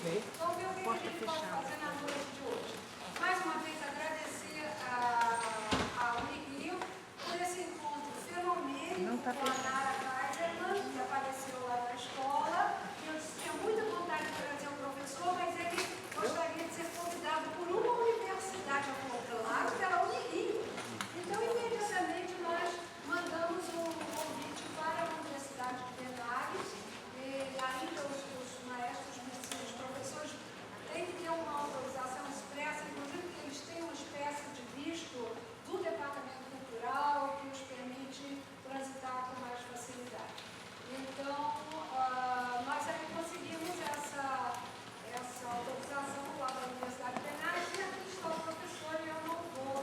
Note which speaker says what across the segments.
Speaker 1: Vamos ver o que a gente pode fazer na noite de hoje. Mais uma vez, agradecer a Unirio por esse encontro fenômeno com a Nara Kaiserman, que apareceu lá na escola. Eu tinha muita vontade de trazer o professor, mas ele gostaria de ser convidado por uma universidade, claro que era a Unirio. Então, imediatamente, nós mandamos um convite para a Universidade de Benares, e ainda os maestros, os professores têm que ter uma autorização expressa, inclusive que eles têm uma espécie de visto do Departamento Cultural que os permite transitar com mais facilidade. Então, nós aí conseguimos essa autorização lá da Universidade de Benares, e aqui está o professor, e eu não vou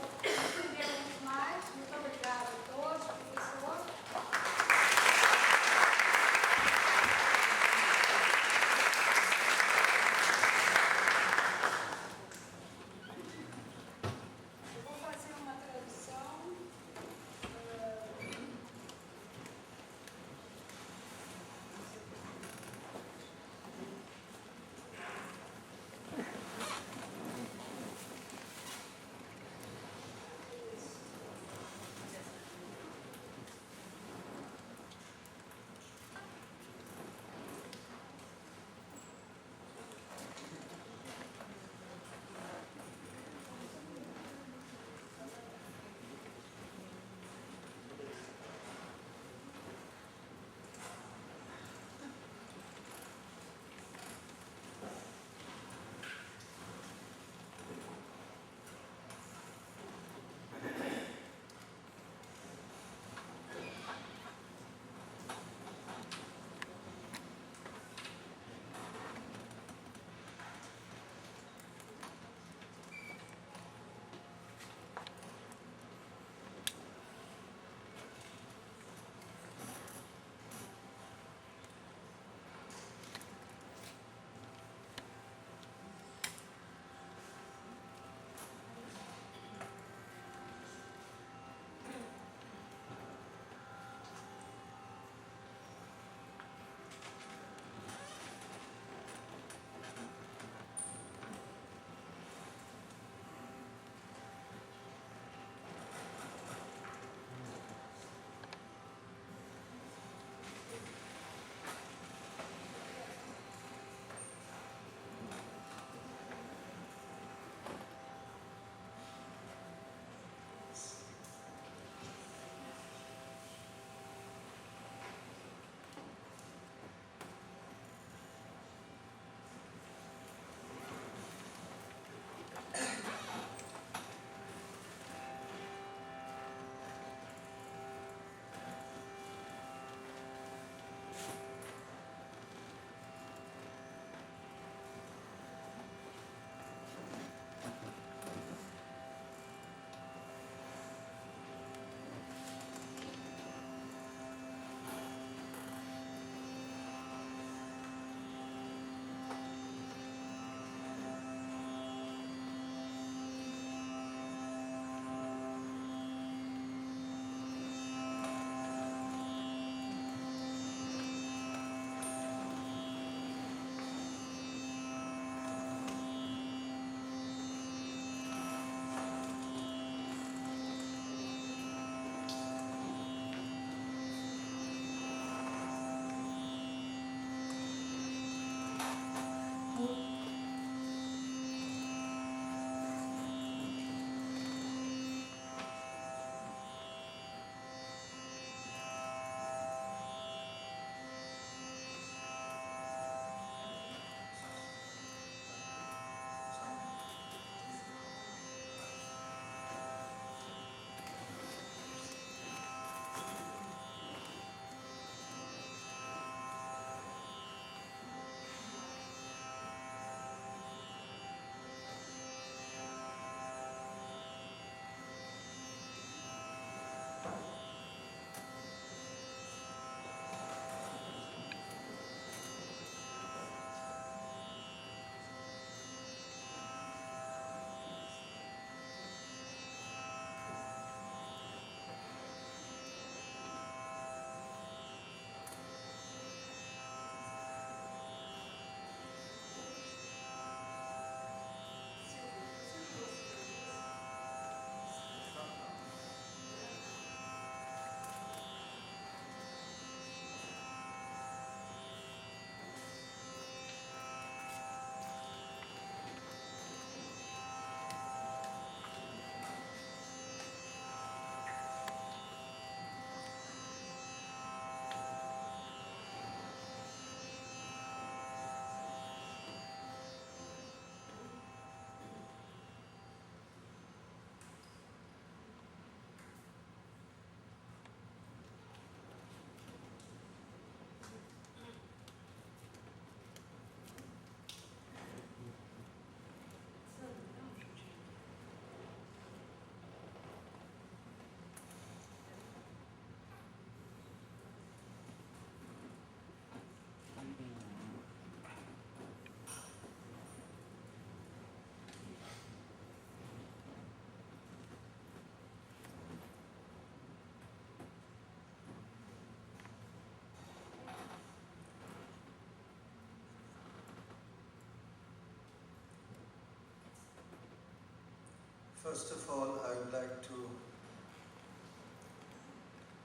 Speaker 2: First of all, I would like to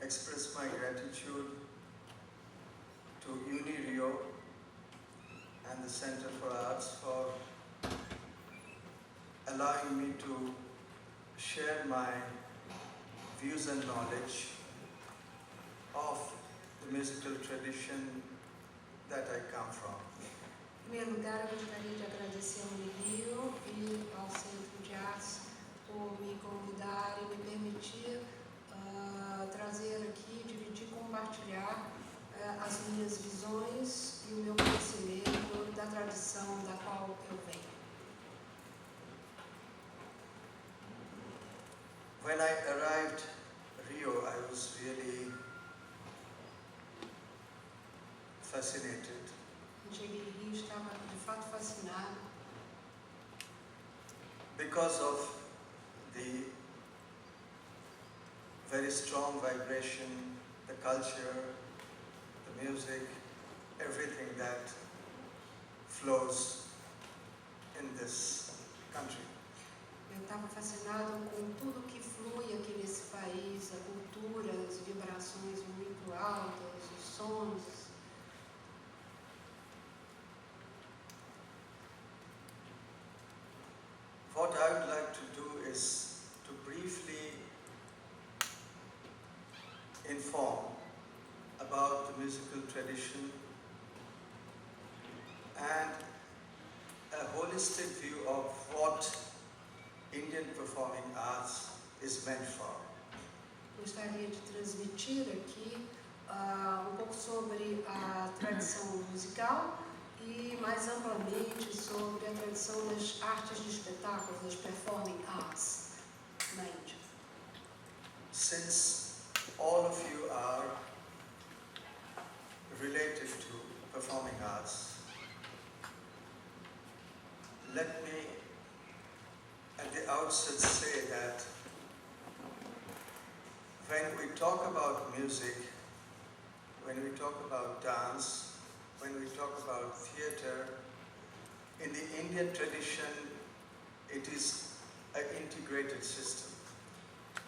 Speaker 2: express my gratitude to UniRio and the Center for Arts for allowing me to share my views and knowledge of the musical tradition that I come from.
Speaker 1: Em primeiro lugar, eu gostaria de agradecer ao UniRio e ao Centro de Artes por me convidar e me permitir trazer aqui, dividir, compartilhar as minhas visões e o meu conhecimento da tradição da qual eu venho.
Speaker 2: When I arrived Rio, I was really fascinated.
Speaker 1: Eu cheguei em Rio, estava de fato fascinado
Speaker 2: Because of the very strong vibration, the culture, the music, everything that flows in this country.
Speaker 1: Eu estava fascinado com tudo que flui aqui nesse país, a cultura, as vibrações muito altas, os sons.
Speaker 2: What I would like to do is to briefly inform about the musical tradition and a holistic view of what Indian performing arts is meant for.
Speaker 1: Gostaria de transmitir aqui pouco sobre a tradição musical e mais amplamente sobre a tradição das artes de espetáculo, das performing arts na Índia.
Speaker 2: Since all of you are related to performing arts, let me at the outset say that when we talk about music, when we talk about dance, when we talk about theatre, in the Indian tradition, it is an integrated system.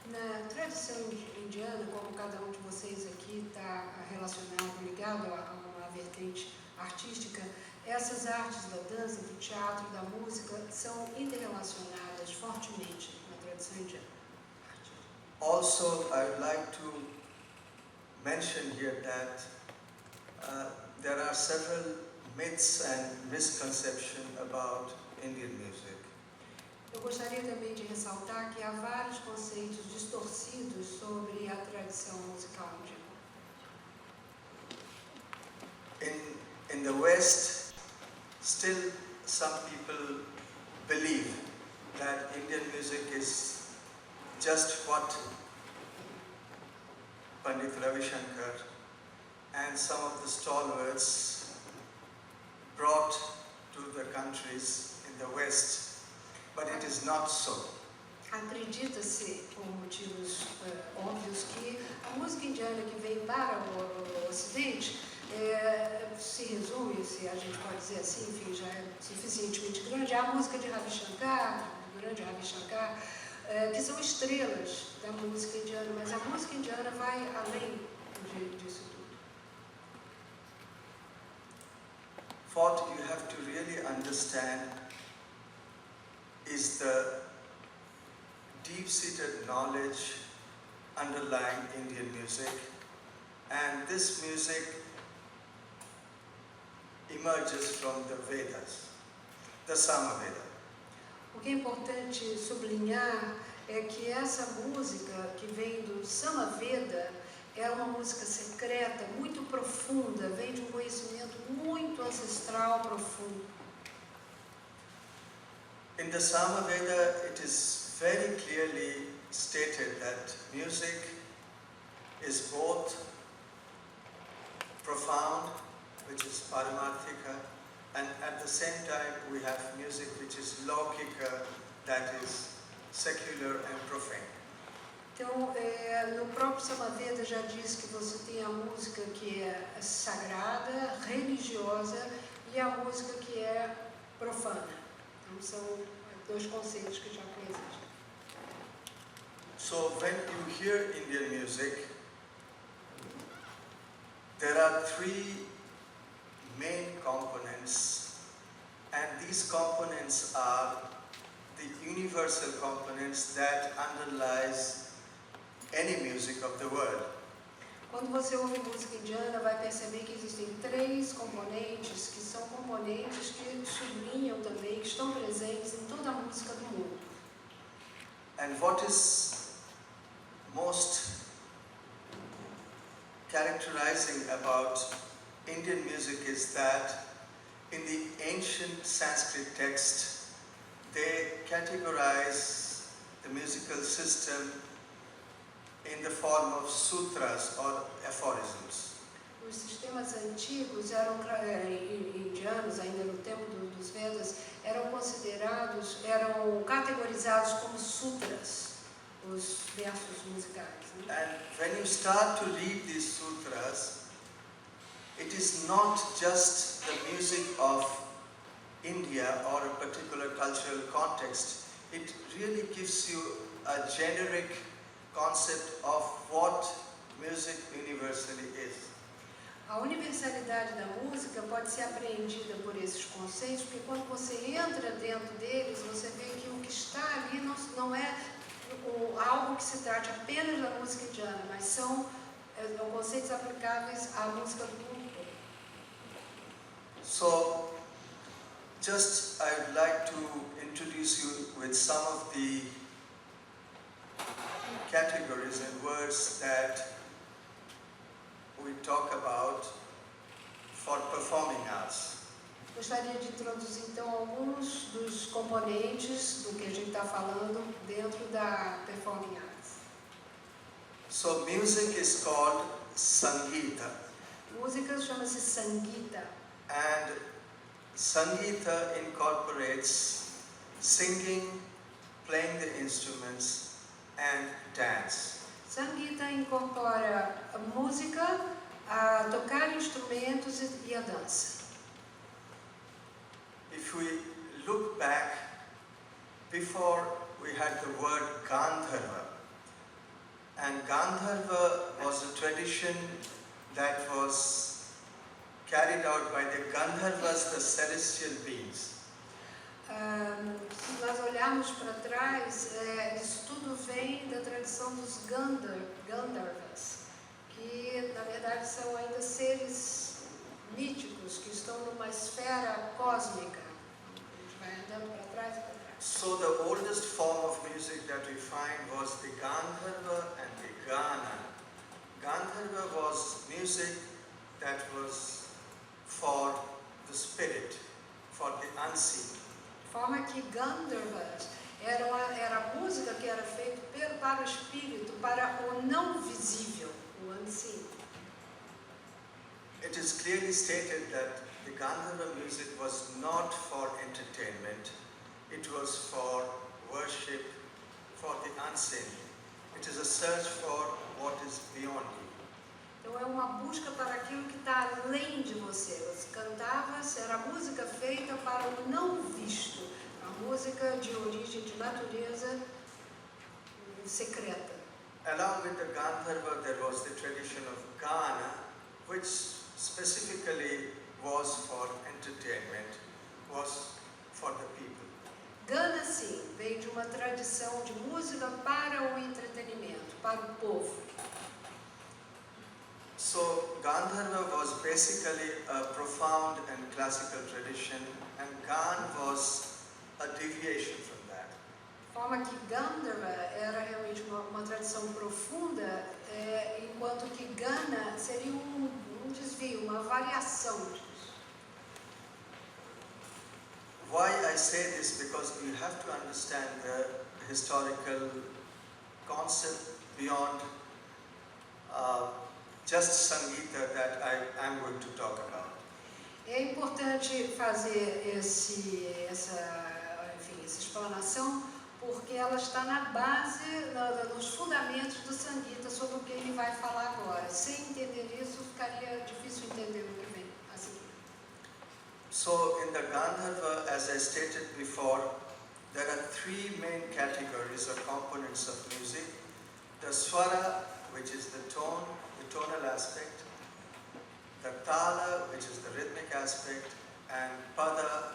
Speaker 1: Na tradição indiana, como cada um de vocês aqui está relacionado, ligado a uma vertente artística, essas artes da dança, do teatro, da música são interrelacionadas fortemente na tradição indiana.
Speaker 2: Also, I would like to mention here that there are several myths and misconceptions about Indian music.
Speaker 1: Eu gostaria também de ressaltar que há vários conceitos distorcidos sobre a tradição musical indiana.
Speaker 2: In the West, still some people believe that Indian music is just what Pandit Ravi Shankar and some of the stalwarts brought to the countries in the West, but it is not so.
Speaker 1: Acredita-se, por motivos óbvios, que a música indiana que veio para o Ocidente se resume, se a gente pode dizer assim, enfim, já é suficientemente grande, a música de Ravi Shankar, do grande Ravi Shankar, que são estrelas da música indiana, mas a música indiana vai além disso tudo.
Speaker 2: What you have to really understand is the deep-seated knowledge underlying Indian music, and this music emerges from the Vedas, the Samaveda.
Speaker 1: O que é importante sublinhar é que essa música que vem do Samaveda é uma música secreta, muito profunda, vem de um conhecimento muito ancestral, profundo.
Speaker 2: In the Samaveda, it is very clearly stated that music is both profound, which is Paramarthika, and at the same time we have music which is Laukika, that is secular and profane.
Speaker 1: Então, no próprio Samaveda já diz que você tem a música que é sagrada, religiosa, e a música que é profana. Então, são dois conceitos que já coexistem.
Speaker 2: So when you hear Indian music, there are three main components, and these components are the universal components that underlies any music of the world.
Speaker 1: Quando você ouve música indiana, vai perceber que existem três componentes, que são componentes que sublinham também, que estão presentes em toda a música do mundo.
Speaker 2: And what is most characterizing about Indian music is that in the ancient Sanskrit text, they categorize the musical system in the form of sutras or aphorisms.
Speaker 1: Os sistemas antigos eram indianos, ainda no tempo dos Vedas, eram considerados, eram categorizados como sutras, os versos musicais. Né?
Speaker 2: And when you start to read these sutras, it is not just the music of India or a particular cultural context. It really gives you a generic concept of what music universally is.
Speaker 1: A universalidade da música pode ser apreendida por esses conceitos, porque quando você entra dentro deles, você vê que o que está ali não é algo que se trate apenas da música indiana, mas são conceitos aplicáveis à música do mundo todo.
Speaker 2: So, just I would like to introduce you with some of the categories and words that we talk about for performing arts.
Speaker 1: Gostaria de introduzir então alguns dos componentes do que a gente está falando dentro da performing arts.
Speaker 2: So music is called Sangeeta,
Speaker 1: Música chama-se Sangeeta.
Speaker 2: and Sangeeta incorporates singing, playing the instruments, and dance.
Speaker 1: Sangeeta incorpora a música, a tocar instrumentos e a dança.
Speaker 2: If we look back, before we had the word Gandharva, and Gandharva was a tradition that was carried out by the Gandharvas, the celestial beings.
Speaker 1: Se nós olharmos para trás, isso tudo vem da tradição dos Gandharvas, que na verdade são ainda seres míticos que estão numa esfera cósmica. A gente vai andando para trás e para trás.
Speaker 2: So the oldest form of music that we find was the Gandharva and the Gana. Gandharva was music that was for the spirit, for the unseen.
Speaker 1: De forma que Gandharvas era a música que era feita para o espírito, para o não visível, o unseen.
Speaker 2: It is clearly stated that the Gandharva music was not for entertainment, it was for worship, for the unseen. It is a search for what is beyond you.
Speaker 1: Então é uma busca para aquilo que está além de você. Você cantava, era música feita para o não visto, a música de origem de natureza secreta.
Speaker 2: Along with the Gandharva, there was the tradition of Gana, which specifically was for entertainment, was for the people.
Speaker 1: Gana, sim, veio de uma tradição de música para o entretenimento, para o povo.
Speaker 2: So Gandharva was basically a profound and classical tradition, and Gan was a deviation from that.
Speaker 1: De forma que Gandharva era realmente uma tradição profunda, enquanto que Gana seria um desvio, uma variação disso.
Speaker 2: Why I say this? Because you have to understand the historical concept beyond just Sangeeta that I am going to talk about.
Speaker 1: É importante fazer essa explanação, porque ela está na base, nos fundamentos do Sangeeta, sobre o que ele vai falar agora. Sem entender isso, ficaria difícil entender o que vem a seguir.
Speaker 2: So in the Gandharva, as I stated before, there are three main categories or components of music. the swara, which is the tone, the tonal aspect, the tala, which is the rhythmic aspect, and pada,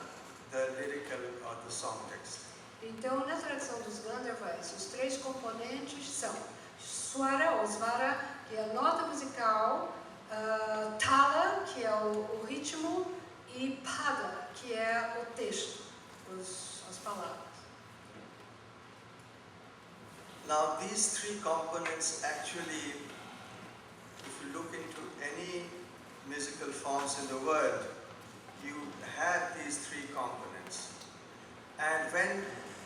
Speaker 2: the lyrical or the song text.
Speaker 1: Então, na tradição dos Gandharvas, os três componentes são swara ou svara, que é a nota musical, tala, que é o ritmo, e pada, que é o texto, as palavras.
Speaker 2: Now these three components actually, if you look into any musical forms in the world, you have these three components. And when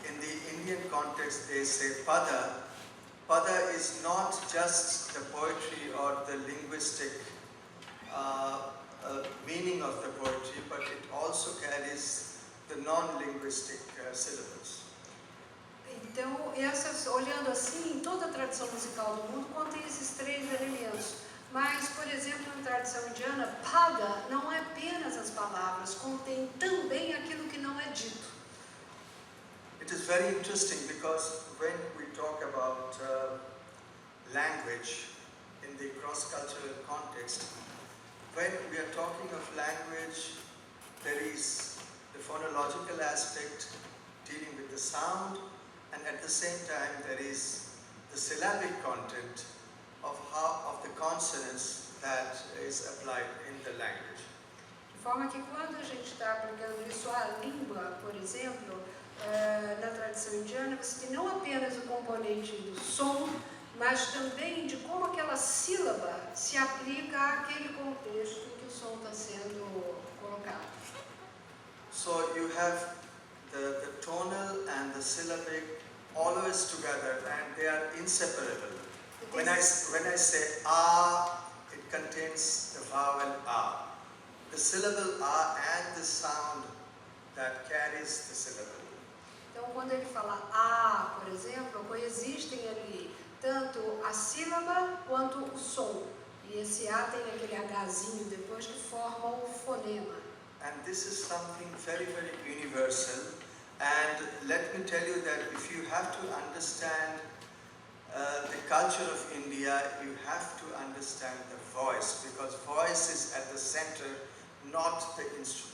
Speaker 2: in the Indian context they say pada, pada is not just the poetry or the linguistic meaning of the poetry, but it also carries the non-linguistic syllables.
Speaker 1: Então, olhando assim, em toda a tradição musical do mundo contém esses três elementos. Mas, por exemplo, na tradição indiana, pada não é apenas as palavras, contém também aquilo que não é dito.
Speaker 2: It is very interesting because when we talk about language in the cross-cultural context, when we are talking of language, there is the phonological aspect dealing with the sound, and at the same time there is the syllabic content of the consonants that is applied in the language.
Speaker 1: De forma que quando a gente está aplicando isso à língua, por exemplo, na tradição indiana, você tem não apenas o componente do som, mas também de como aquela sílaba se aplica àquele contexto em que o som está sendo colocado.
Speaker 2: So you have the tonal and the syllabic always together, and they are inseparable. When I say ah, it contains the vowel ah. The syllable ah and the sound that carries the syllable.
Speaker 1: Então, quando ele fala a, por exemplo, coexistem ali tanto a sílaba quanto o som. E esse a tem aquele hzinho depois que forma o fonema.
Speaker 2: And this is something very, very universal. And let me tell you that if you have to understand the culture of India, you have to understand the voice, because voice is at the center, not the instrument.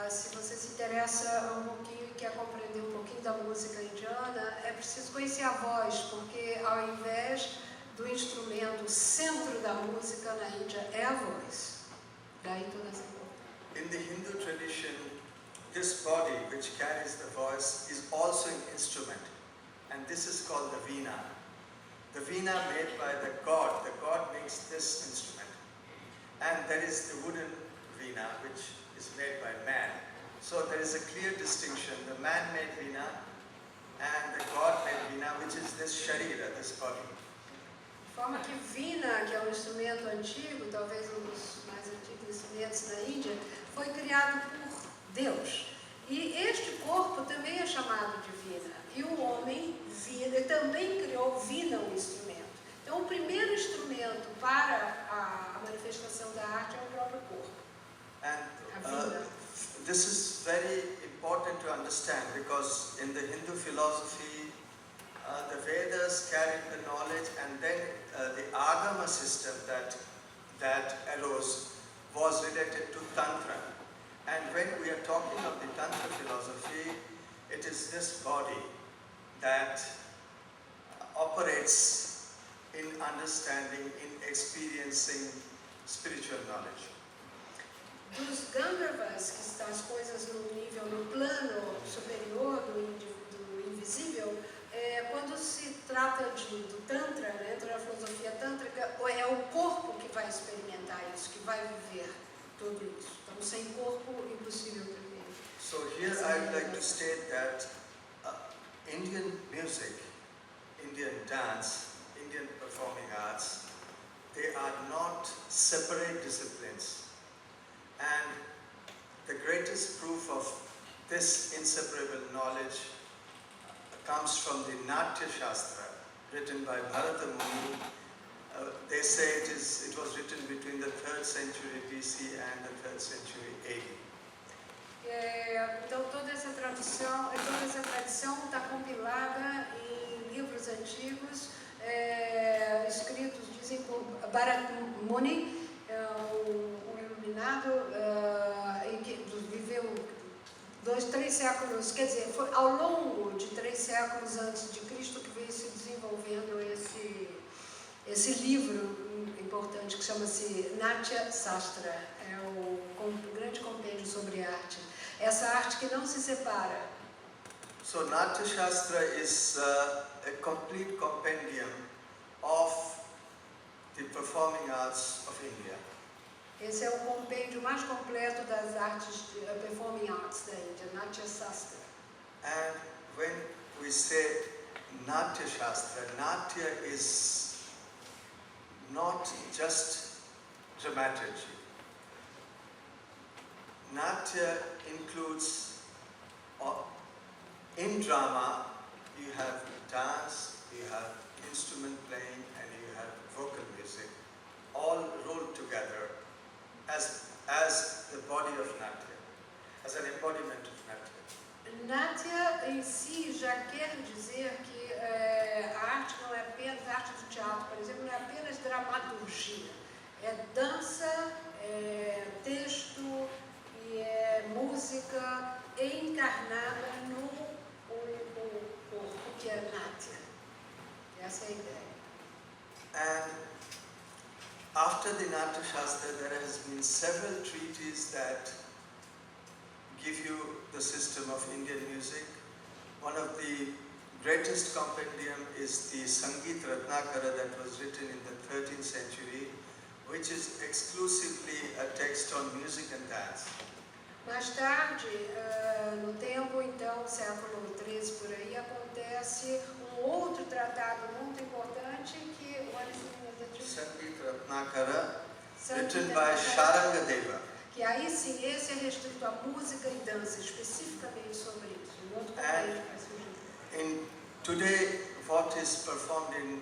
Speaker 1: Se você se interessa um pouquinho e quer compreender um pouquinho da música indiana, é preciso conhecer a voz, porque ao invés do instrumento, o centro da música na Índia é a voz. Daí toda essa importância.
Speaker 2: In the Hindu tradition, this body which carries the voice is also an instrument, and this is called the veena. The veena made by the god makes this instrument. And there is the wooden veena which is made by man. So there is a clear distinction, the man-made veena and the god-made veena, which is this sharira, this body.
Speaker 1: De forma que veena, que é um instrumento antigo, talvez um dos mais antigos instrumentos na Índia, foi criado por Deus. E este corpo também é chamado de veena. E o homem, veena, também criou veena, um instrumento. Então, o primeiro instrumento para a manifestação da arte é o próprio corpo.
Speaker 2: And this is very important to understand, because in the Hindu philosophy, the Vedas carried the knowledge, and then the Agama system that arose was related to Tantra. And when we are talking of the Tantra philosophy, it is this body that operates in understanding, in experiencing spiritual knowledge.
Speaker 1: Dos Gandharvas, que estão as coisas no nível, no plano superior do invisível, quando se trata do Tantra, dentro da filosofia tântrica, é o corpo que vai experimentar isso, que vai viver tudo isso. Então, sem corpo, impossível viver.
Speaker 2: So here I would like to state that Indian music, Indian dance, Indian performing arts, they are not separate disciplines. And the greatest proof of this inseparable knowledge comes from the Natya Shastra, written by Bharata Muni. They say it was written between the 3rd century BC and the 3rd century AD.
Speaker 1: Então toda essa tradição está compilada em livros antigos escritos, dizem, por Bharat Muni, um iluminado, que viveu 2, 3 séculos, quer dizer, foi ao longo de 3 séculos antes de Cristo que veio se desenvolvendo esse livro importante que chama-se Natya Shastra, é o grande compêndio sobre arte. Essa arte que não se separa.
Speaker 2: So Natya Shastra is a complete compendium of the performing arts of India.
Speaker 1: Esse é o compêndio mais completo das artes, performing arts da Índia, Natya Shastra.
Speaker 2: And when we say Natya Shastra, Natya is not just dramaturgy. Natya includes, in drama, you have dance, you have instrument playing, and you have vocal music, all rolled together as the body of Natya, as an embodiment of Natya.
Speaker 1: Natya em si já quer dizer que a arte não é apenas a arte do teatro, por exemplo, não é apenas dramaturgia. É dança, é texto e é música encarnada no corpo que é Natya. Essa é a ideia.
Speaker 2: And after the Natya Shastra, there has been several treatises that give you the system of Indian music. One of the greatest compendium is the Sangeet Ratnakara that was written in the 13th century, which is exclusively a text on music and dance.
Speaker 1: Mais tarde, no tempo, então, século XIII por aí, acontece outro tratado muito importante que
Speaker 2: Sangeet Ratnakara, written by Sharangadeva.
Speaker 1: Que aí sim, esse é restrito à música e dança, especificamente sobre isso. Um outro compêndio vai surgir.
Speaker 2: Today, what is performed in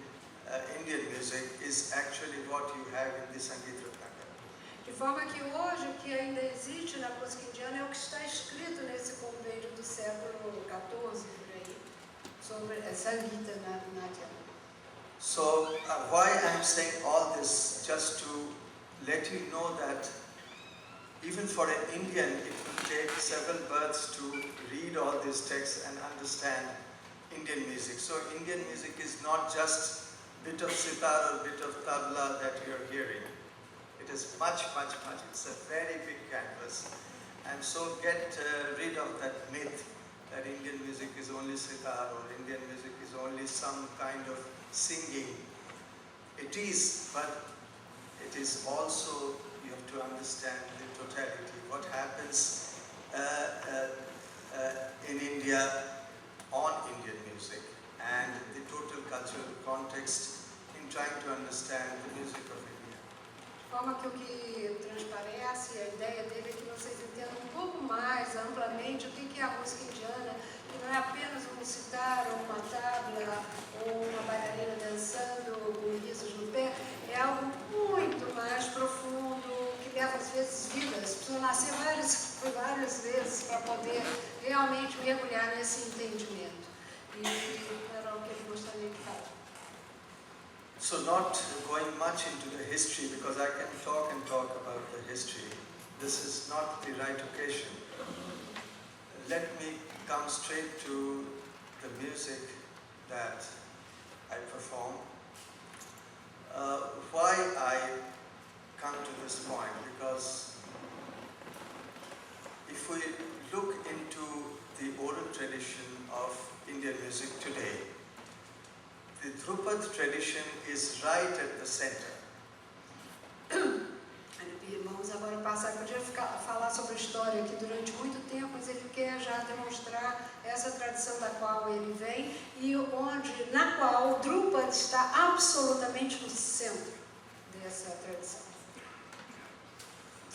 Speaker 2: Indian music is actually what you have in the Sangeet Ratnakara.
Speaker 1: De forma que hoje o que ainda existe na música indiana é o que está escrito nesse compêndio do século XIV, por aí, sobre Sangeeta Natya.
Speaker 2: So, why I am saying all this, just to let you know that even for an Indian, it will take several births to read all these texts and understand Indian music. So Indian music is not just a bit of sitar or bit of tabla that you are hearing. It is much, much, much. It's a very big canvas. And so get rid of that myth that Indian music is only sitar or Indian music is only some kind of singing. It is, but it is also, you have to understand the totality, what happens in India on Indian music and the total cultural context in trying to understand the music of India.
Speaker 1: De forma que o que transparece, a ideia dele é que vocês entendam um pouco mais amplamente o que é a música indiana, que não é apenas um sitar, ou uma tabla, ou uma bailarina dançando com risos no pé, é algo muito mais profundo, que leva às vezes vidas, precisa nascer várias vezes para poder realmente mergulhar nesse entendimento. E era o que ele gostaria de falar.
Speaker 2: So not going much into the history, because I can talk and talk about the history. This is not the right occasion. Let me come straight to the music that I perform. Why I come to this point? Because if we look into the oral tradition of Indian music today, the Dhrupad tradition is right at the center.
Speaker 1: Vamos agora passar, eu podia falar sobre a história aqui durante muito tempo, mas ele quer já demonstrar essa tradição da qual ele vem e na qual o Dhrupad está absolutamente no centro dessa tradição.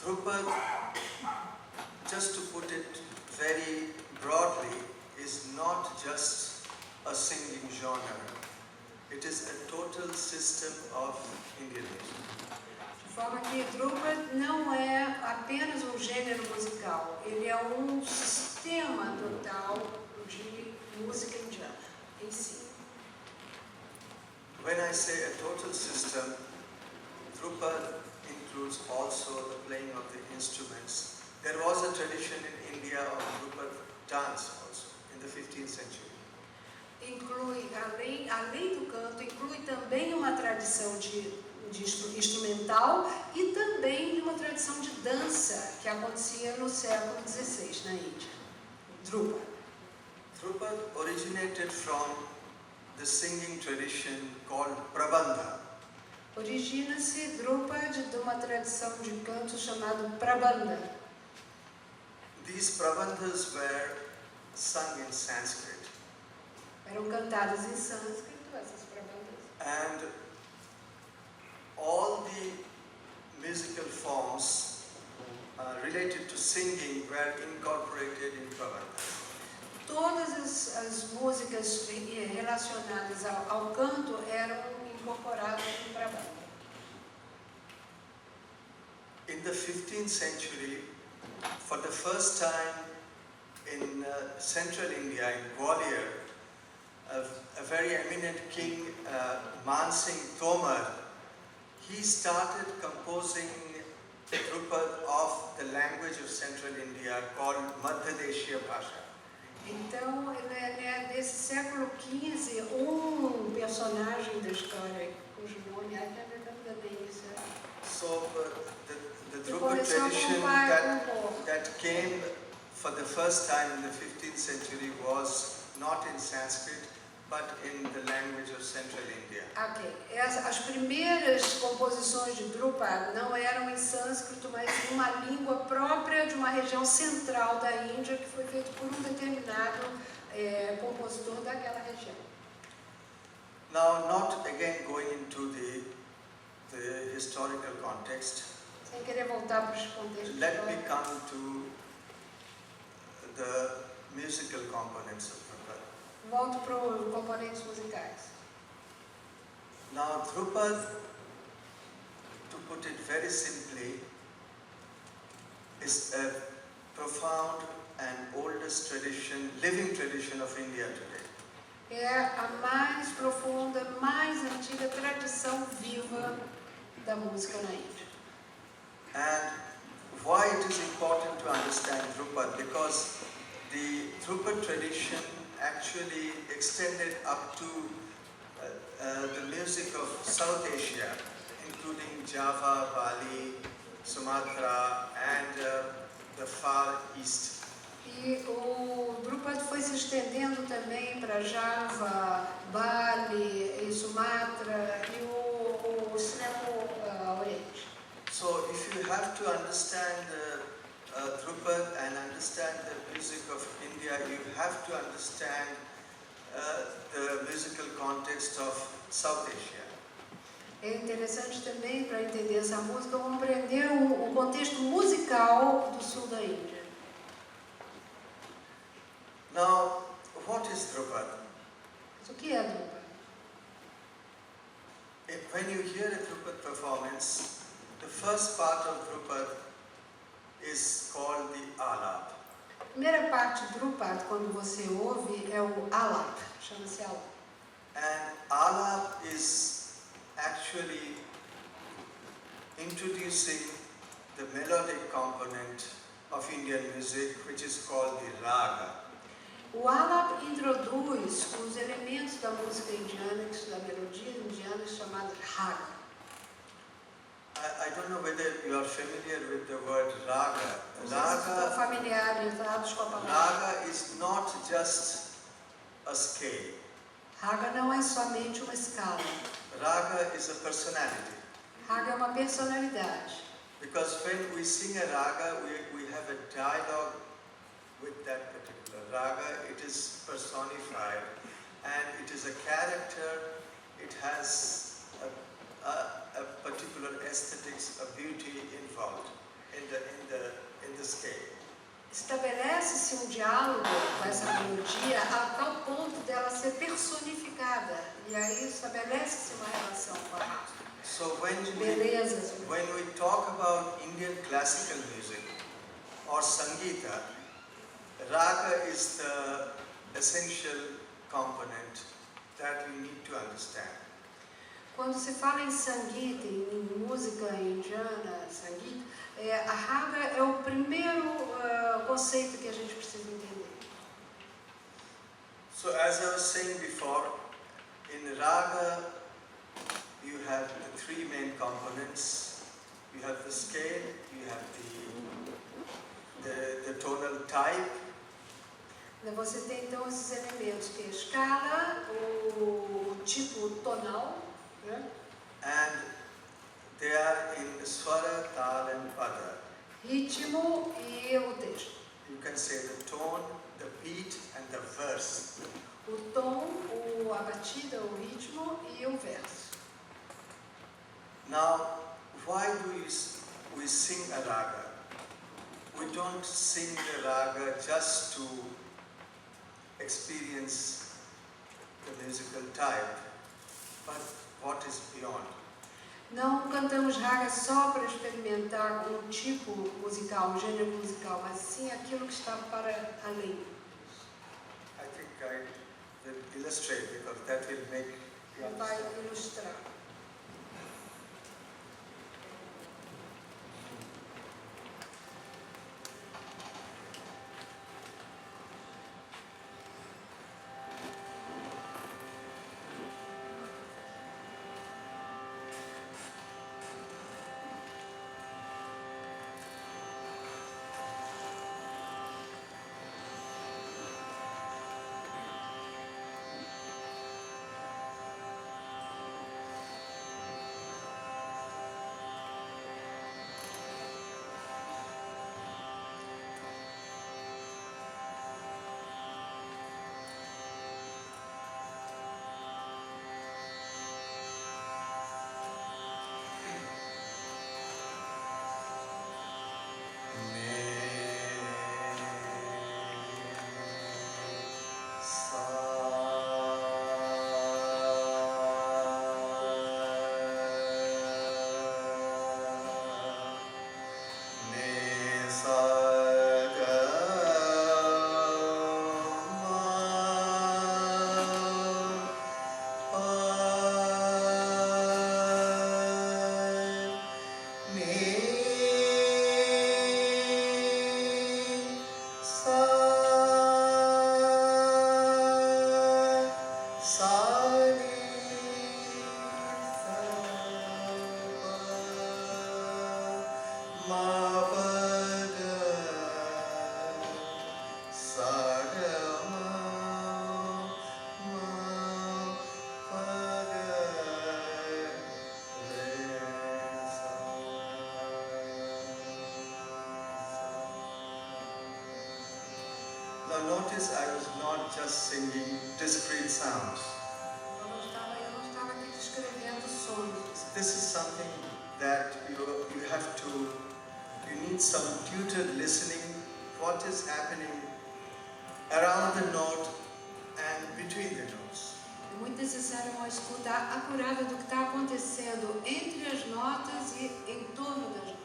Speaker 2: Dhrupad, just to put it very broadly, is not just a singing genre. It is a total system of Indian music.
Speaker 1: De forma que Dhrupad não é apenas um gênero musical, ele é um sistema total de música indiana em si.
Speaker 2: when I say a total system, Drupad includes also the playing of the instruments. There was a tradition in India of Drupad dance also in the 15th century.
Speaker 1: Inclui, além do canto, inclui também uma tradição de instrumental e também de uma tradição de dança que acontecia no século XVI na Índia. Drupad.
Speaker 2: Drupad originated from the singing tradition called Prabandha.
Speaker 1: Origina-se Drupad de uma tradição de canto chamado Prabandha.
Speaker 2: These Prabandhas were sung in Sanskrit.
Speaker 1: Eram cantadas em sânscrito, essas Prabandhas.
Speaker 2: And all the musical forms related to singing were incorporated in Prabandha.
Speaker 1: Todas as músicas relacionadas ao canto eram incorporadas em Prabandha.
Speaker 2: In the 15th century, for the first time in central India, in Gwalior, a very eminent king, Man Singh Tomar, he started composing Drupad of the language of central India called Madhyadeshiya Bhasha.
Speaker 1: Então, nesse século XV, personagem da história, cujo nome é
Speaker 2: So the Drupad tradition that came for the first time in the 15th century was not in Sanskrit, but in the language of central India.
Speaker 1: Ok, as primeiras composições de Drupad não eram em sânscrito, mas em uma língua própria de uma região central da Índia, que foi feito por determinado compositor daquela região.
Speaker 2: Now, not again going into the historical context,
Speaker 1: Sem querer voltar para os contextos
Speaker 2: let me
Speaker 1: históricos,
Speaker 2: come to the musical components of Drupad.
Speaker 1: volto para os componentes musicais.
Speaker 2: Now, Drupad, to put it very simply, is a profound and oldest tradition, living tradition of India today.
Speaker 1: É a mais profunda, mais antiga tradição viva da música na Índia.
Speaker 2: And why it is important to understand Drupad? Because the Drupad tradition actually extended up to the music of South Asia, including Java, Bali, Sumatra, and the Far East.
Speaker 1: E o Drupad foi se estendendo também para Java, Bali, e Sumatra e o extremo oriente.
Speaker 2: So if you have to understand Drupad and understand the music of India, you have to understand the musical context of South Asia.
Speaker 1: É interessante também, para entender essa música, compreender o contexto musical do sul da Índia.
Speaker 2: Now, what is Drupad?
Speaker 1: Mas o que é Drupad?
Speaker 2: When you hear a Drupad performance, the first part of Drupad is called the Alap.
Speaker 1: A primeira parte de Drupad, quando você ouve, é o Alap, chama-se Alap.
Speaker 2: And Alap is actually introducing the melodic component of Indian music, which is called the Raga.
Speaker 1: O Alap introduz os elementos da música indiana, da melodia indiana, chamados Raga.
Speaker 2: I don't know whether you are familiar with the word Raga.
Speaker 1: Estão familiarizados com a palavra.
Speaker 2: Raga is not just a scale.
Speaker 1: Raga não é somente uma escala.
Speaker 2: Raga is a personality.
Speaker 1: Raga é uma personalidade.
Speaker 2: Because when we sing a raga, we have a dialogue with that particular raga. It is personified and it is a character. It has a particular aesthetics, a beauty involved in the scale.
Speaker 1: Estabelece-se diálogo com essa melodia a tal ponto dela ser personificada. E aí estabelece-se uma relação com a música.
Speaker 2: So when we talk about Indian classical music or Sangeeta, raga is the essential component that we need to understand.
Speaker 1: Quando se fala em Sangeeta, em música indiana, Sangeeta, a raga é o primeiro conceito que a gente precisa entender.
Speaker 2: So as I was saying before, in raga you have the three main components. You have the scale, you have the tonal type.
Speaker 1: Você tem então esses elementos, que é a escala, o tipo tonal, né?
Speaker 2: And they are in swara, tal and pada.
Speaker 1: Ritmo e o texto.
Speaker 2: You can say the tone, the beat and the verse.
Speaker 1: O tom, a batida, o ritmo e o verso.
Speaker 2: Now, why do we sing a raga? We don't sing the raga just to experience the musical type, but what is beyond.
Speaker 1: Não cantamos raga só para experimentar um tipo musical, um gênero musical, mas sim aquilo que está para além.
Speaker 2: I think I will illustrate because that will make you
Speaker 1: Vai
Speaker 2: understand.
Speaker 1: ilustrar.
Speaker 2: Now notice I was not just singing discrete sounds.
Speaker 1: Eu não estava aqui descrevendo sons.
Speaker 2: This is something that you have to, you need some tutored listening, what is happening around the note and between the notes.
Speaker 1: É muito necessário uma escuta acurada do que está acontecendo entre as notas e em torno das notas.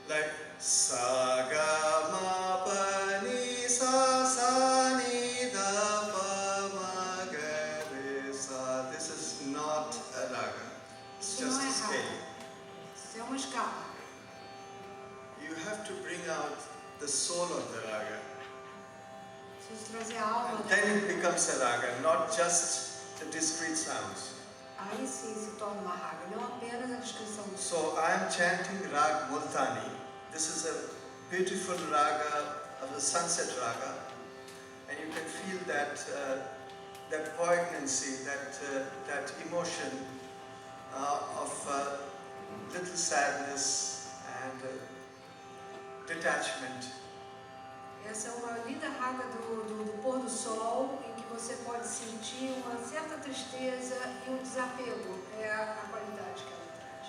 Speaker 2: Like sa ga ma pa ni sa sa ni da pa ma ga re sa. This is not a raga. It's
Speaker 1: Isso
Speaker 2: just
Speaker 1: não é
Speaker 2: a scale.
Speaker 1: raga. Isso é uma escala.
Speaker 2: You have to bring out the soul of the raga.
Speaker 1: Preciso trazer a alma
Speaker 2: And
Speaker 1: da
Speaker 2: then it becomes a raga, not just the discrete sounds.
Speaker 1: Aí sim se torna uma raga, não apenas a descrição do som.
Speaker 2: So I am chanting Rag Multani. This is a beautiful raga of the sunset raga, and you can feel that that poignancy, that emotion of little sadness and detachment.
Speaker 1: Essa é uma linda raga do pôr do sol, em que você pode sentir uma certa tristeza e um desapego. É a qualidade que ela traz.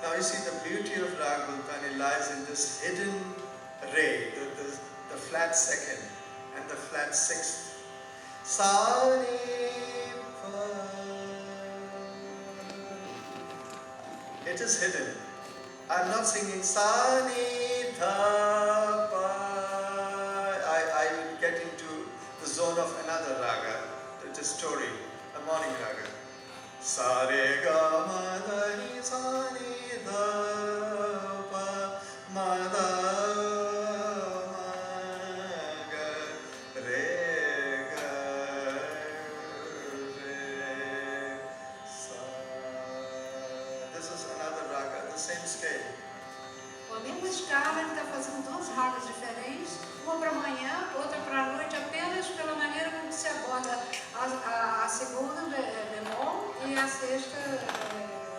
Speaker 2: Now you see the beauty of Rag Multani lies in this hidden ray, the flat second and the flat sixth. It is hidden. I'm not singing sa ni tha pa. I will get into the zone of another raga. It is story, a morning raga. Sa re ga ma da ni sa ni tha pa ma da ma ga re ga re sa. This is another raga, the same scale.
Speaker 1: Com a mesma escala, ele está fazendo duas ragas diferentes, uma para amanhã, outra para a noite, apenas pela maneira como se aborda a segunda bemol e a sexta.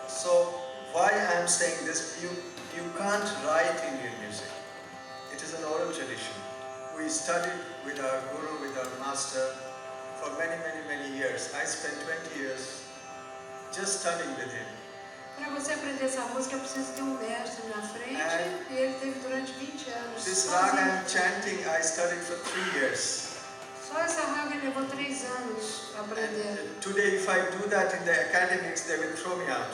Speaker 2: So why I am saying this, you can't write Indian music. It is an oral tradition. We studied with our guru, with our master for many years. I spent 20 years just studying with him.
Speaker 1: Para você aprender essa música, é preciso ter um mestre na frente, e ele teve durante 20 anos.
Speaker 2: This raga I'm chanting, I studied for 3 years.
Speaker 1: Só essa raga levou 3 anos para aprender.
Speaker 2: And today if I do that in the academics, they will throw me out.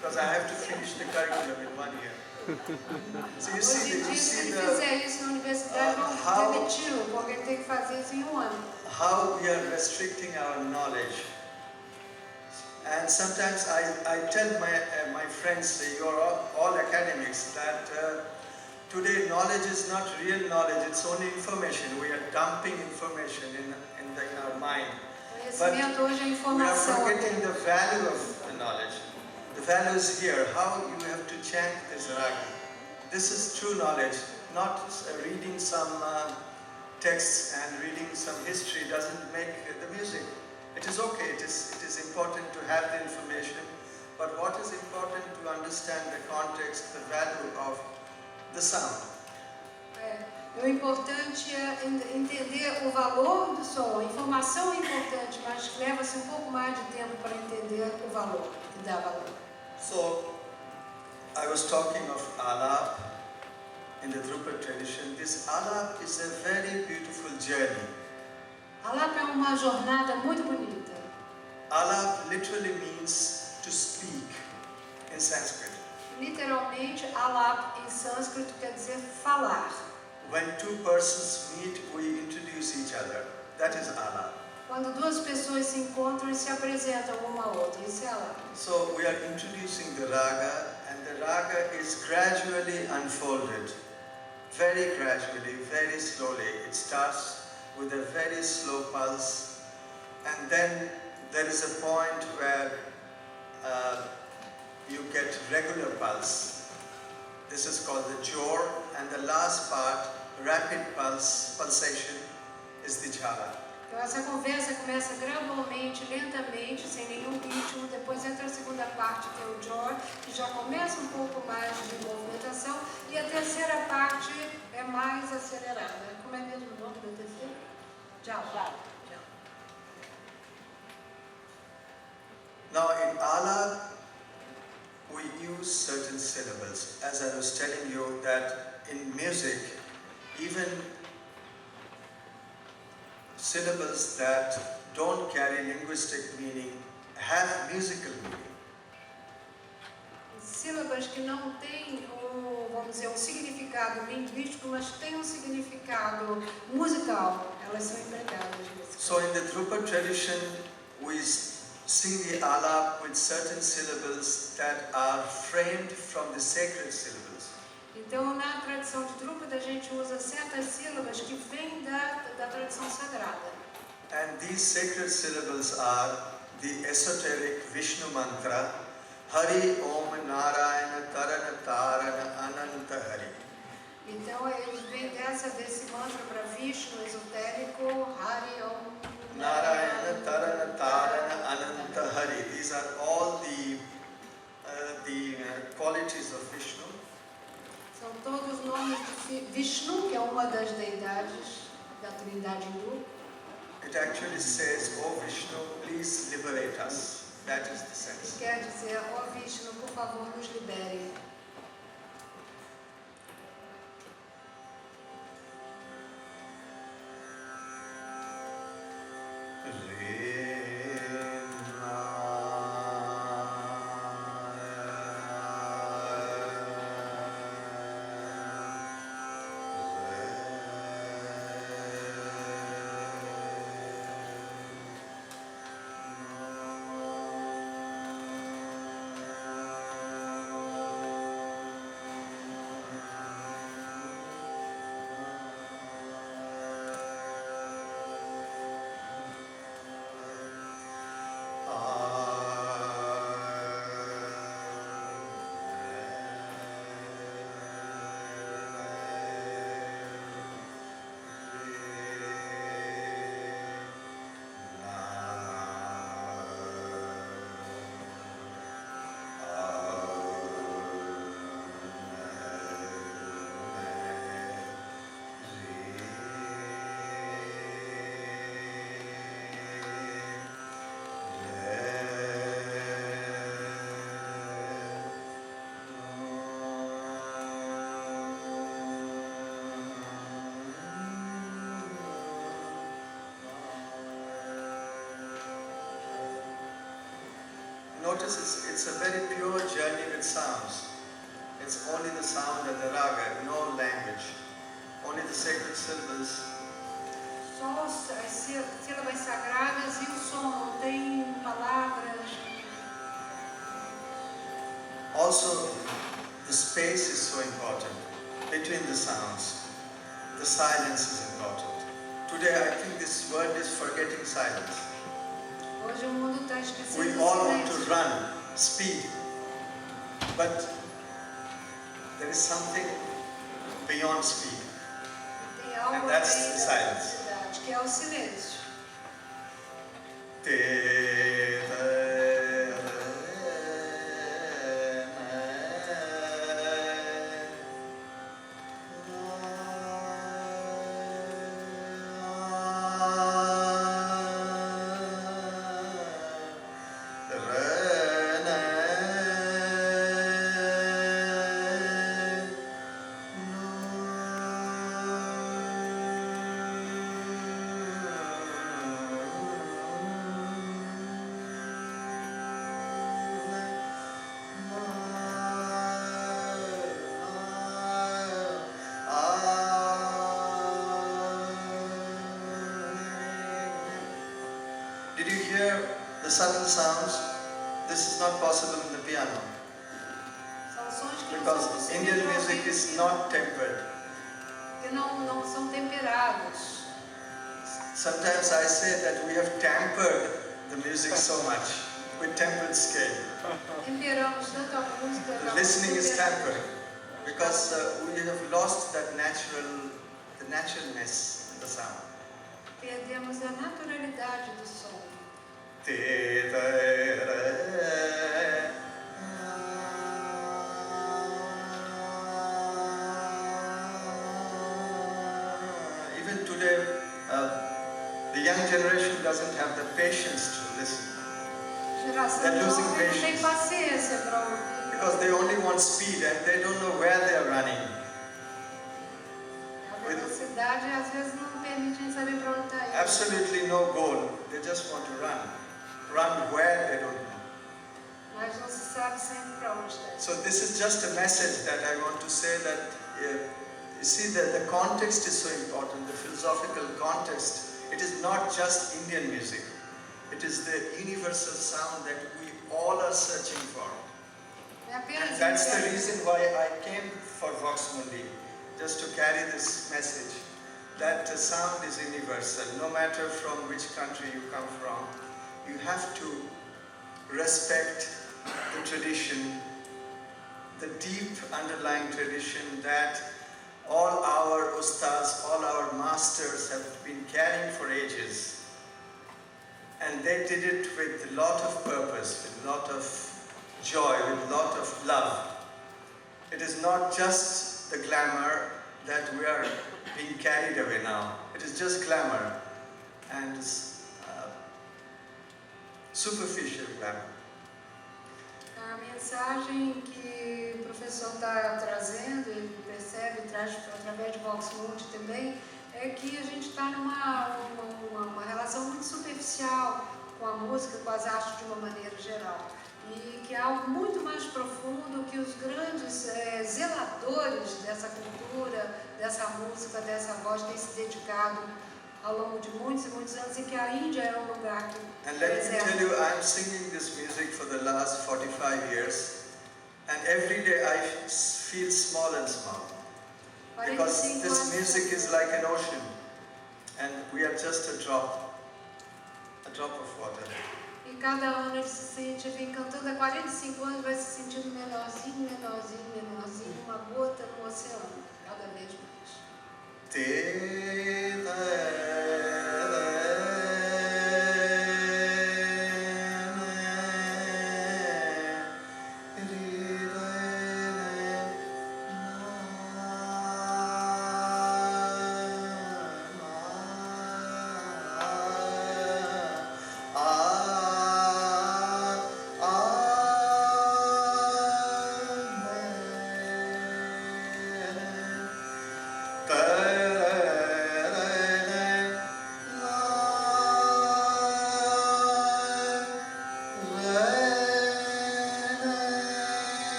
Speaker 2: Because I have to finish the curriculum in 1 year. So you
Speaker 1: Hoje em dia, se ele fizer isso na universidade, vão demiti-lo, porque ele tem que fazer isso em 1 ano.
Speaker 2: How we are restricting our knowledge. And sometimes I tell my friends, you are all academics, that today knowledge is not real knowledge, it's only information. We are dumping information in our mind.
Speaker 1: Conhecimento hoje é
Speaker 2: We are
Speaker 1: informação.
Speaker 2: forgetting the value of the knowledge. The value is here, how you have to chant this raga. This is true knowledge, not reading some texts and reading some history doesn't make the music. It is okay, it is important to have the information, but what is important to understand the context, the value of the sound.
Speaker 1: O importante é entender o valor do som. A informação é importante, mas leva-se um pouco mais de tempo para entender o valor, e dar valor.
Speaker 2: So, I was talking of alap in the Drupad tradition. This alap is a very beautiful journey.
Speaker 1: Alap é uma jornada muito bonita.
Speaker 2: Alap literally means to speak in Sanskrit.
Speaker 1: Literalmente, alap em sânscrito quer dizer falar.
Speaker 2: When two persons meet, we introduce each other. That is alap.
Speaker 1: Quando duas pessoas se encontram e se apresentam uma à outra, isso é alap.
Speaker 2: So we are introducing the raga, and the raga is gradually unfolded. Very gradually, very slowly. It starts with a very slow pulse, and then there is a point where you get regular pulse. This is called the jor, and the last part, rapid pulsation, is the jhala.
Speaker 1: Então essa conversa começa gradualmente, lentamente, sem nenhum ritmo. Depois entra a segunda parte, que é o jor, que já começa um pouco mais de movimentação. E a terceira parte é mais acelerada. Como é mesmo o nome da terceira? Jhala.
Speaker 2: Now in alap, we use certain syllables. As I was telling you that in music, even syllables that don't carry linguistic meaning have musical meaning.
Speaker 1: Sílabas que não têm vamos dizer, um significado linguístico, mas têm um significado musical. Elas são empregadas.
Speaker 2: So in the Drupad tradition, we sing the alap with certain syllables that are framed from the sacred syllables.
Speaker 1: Então, na tradição de Drupad, a gente usa certas sílabas que vêm da tradição sagrada.
Speaker 2: And these sacred syllables are the esoteric Vishnu mantra, Hari Om Narayana Tarana Tarana Ananta Hari.
Speaker 1: Então, eles vêm desse mantra para Vishnu esotérico, Hari Om
Speaker 2: Narayana Tarana Tarana Ananta Hari. These are all the qualities of Vishnu.
Speaker 1: São todos nomes de Vishnu, que é uma das deidades da Trindade hindu.
Speaker 2: It actually says, "Oh Vishnu, please liberate us." That is the sense.
Speaker 1: Que quer dizer, ó Vishnu, por favor, nos libere.
Speaker 2: notice it's a very pure journey with sounds. It's only the sound and the raga, no language. Only the sacred syllables.
Speaker 1: Só as sílabas sagradas e o som, não tem palavras.
Speaker 2: Also, the space is so important between the sounds. The silence is important. Today I think this world is forgetting silence.
Speaker 1: Hoje o mundo está esquecendo
Speaker 2: We
Speaker 1: do
Speaker 2: all want to
Speaker 1: silêncio.
Speaker 2: run, speed, but there is something beyond speed.
Speaker 1: Tem algo
Speaker 2: And that's
Speaker 1: além
Speaker 2: the
Speaker 1: da
Speaker 2: silence.
Speaker 1: velocidade, que é o silêncio. Did you hear the subtle sounds? This is not possible in the piano São sons que não são
Speaker 2: because
Speaker 1: possíveis
Speaker 2: Indian
Speaker 1: de
Speaker 2: music
Speaker 1: ouvir,
Speaker 2: is not tempered.
Speaker 1: que não são temperados.
Speaker 2: Sometimes I say that we have tampered the music so much with tempered scale.
Speaker 1: Temperamos tanto a música,
Speaker 2: The listening is tampered because we have lost that the naturalness in the sound.
Speaker 1: perdemos a naturalidade do som.
Speaker 2: Even today, the young generation doesn't have the patience to listen
Speaker 1: A geração
Speaker 2: They're losing
Speaker 1: jovem não tem
Speaker 2: patience.
Speaker 1: paciência para ouvir.
Speaker 2: because they only want speed and they don't know where they are running.
Speaker 1: A velocidade às vezes não permite saber para onde está indo.
Speaker 2: Absolutely no goal. They just want to run. Run where they don't know.
Speaker 1: Mas não se sabe sempre para onde está indo.
Speaker 2: So this is just a message that I want to say that you see that the context is so important, the philosophical context. It is not just Indian music. It is the universal sound that we all are searching for.
Speaker 1: É apenas
Speaker 2: And that's the reason why I came for Vox Mundi, just to carry this message that the sound is universal. No matter from which country you come from, you have to respect the tradition, the deep underlying tradition that all our ustads, all our masters have been carrying for ages. And they did it with a lot of purpose, with a lot of joy, with a lot of love. It is not just the glamour that we are being carried away now. It is just glamour and superficial glamour.
Speaker 1: A mensagem que o professor está trazendo, ele percebe, traz através de Vox Mundi também, é que a gente está numa uma relação muito superficial com a música, com as artes de uma maneira geral. E que é algo muito mais profundo, que os grandes zeladores dessa cultura, dessa música, dessa voz têm se dedicado ao longo de muitos e muitos anos, e que a Índia é um lugar que
Speaker 2: And let me tell you, I'm singing this music for the last 45 years, and every day I feel small and small. Because
Speaker 1: 45
Speaker 2: this
Speaker 1: anos.
Speaker 2: music is like an ocean, and we are just a drop of water.
Speaker 1: E cada ano ele se sente, vem cantando há 45 anos, vai se sentindo menorzinho, menorzinho, menorzinho, uma gota no oceano, cada vez mais.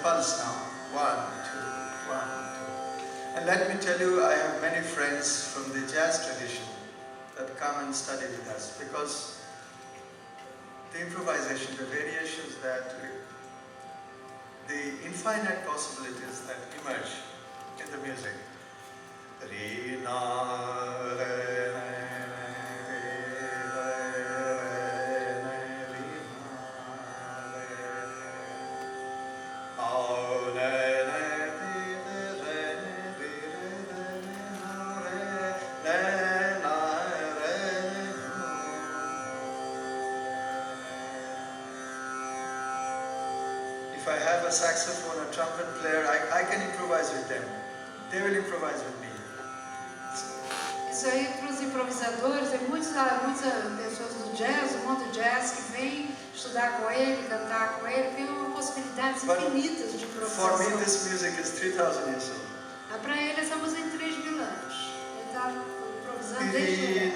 Speaker 2: pulse now. 1, 2, 1, 2. And let me tell you, I have many friends from the jazz tradition that come and study with us, because the improvisation, the variations that, the infinite possibilities that emerge in the music. If I have a saxophone, a trumpet player, I can improvise with them. They will improvise with me.
Speaker 1: Isso aí para os improvisadores, tem muitas pessoas do jazz, do mundo jazz, que vêm estudar com ele, cantar com ele, tem possibilidades infinitas de improvisação.
Speaker 2: For me, this music is 3,000 years old.
Speaker 1: Para ele, essa música tem 3 mil anos. Ele está improvisando desde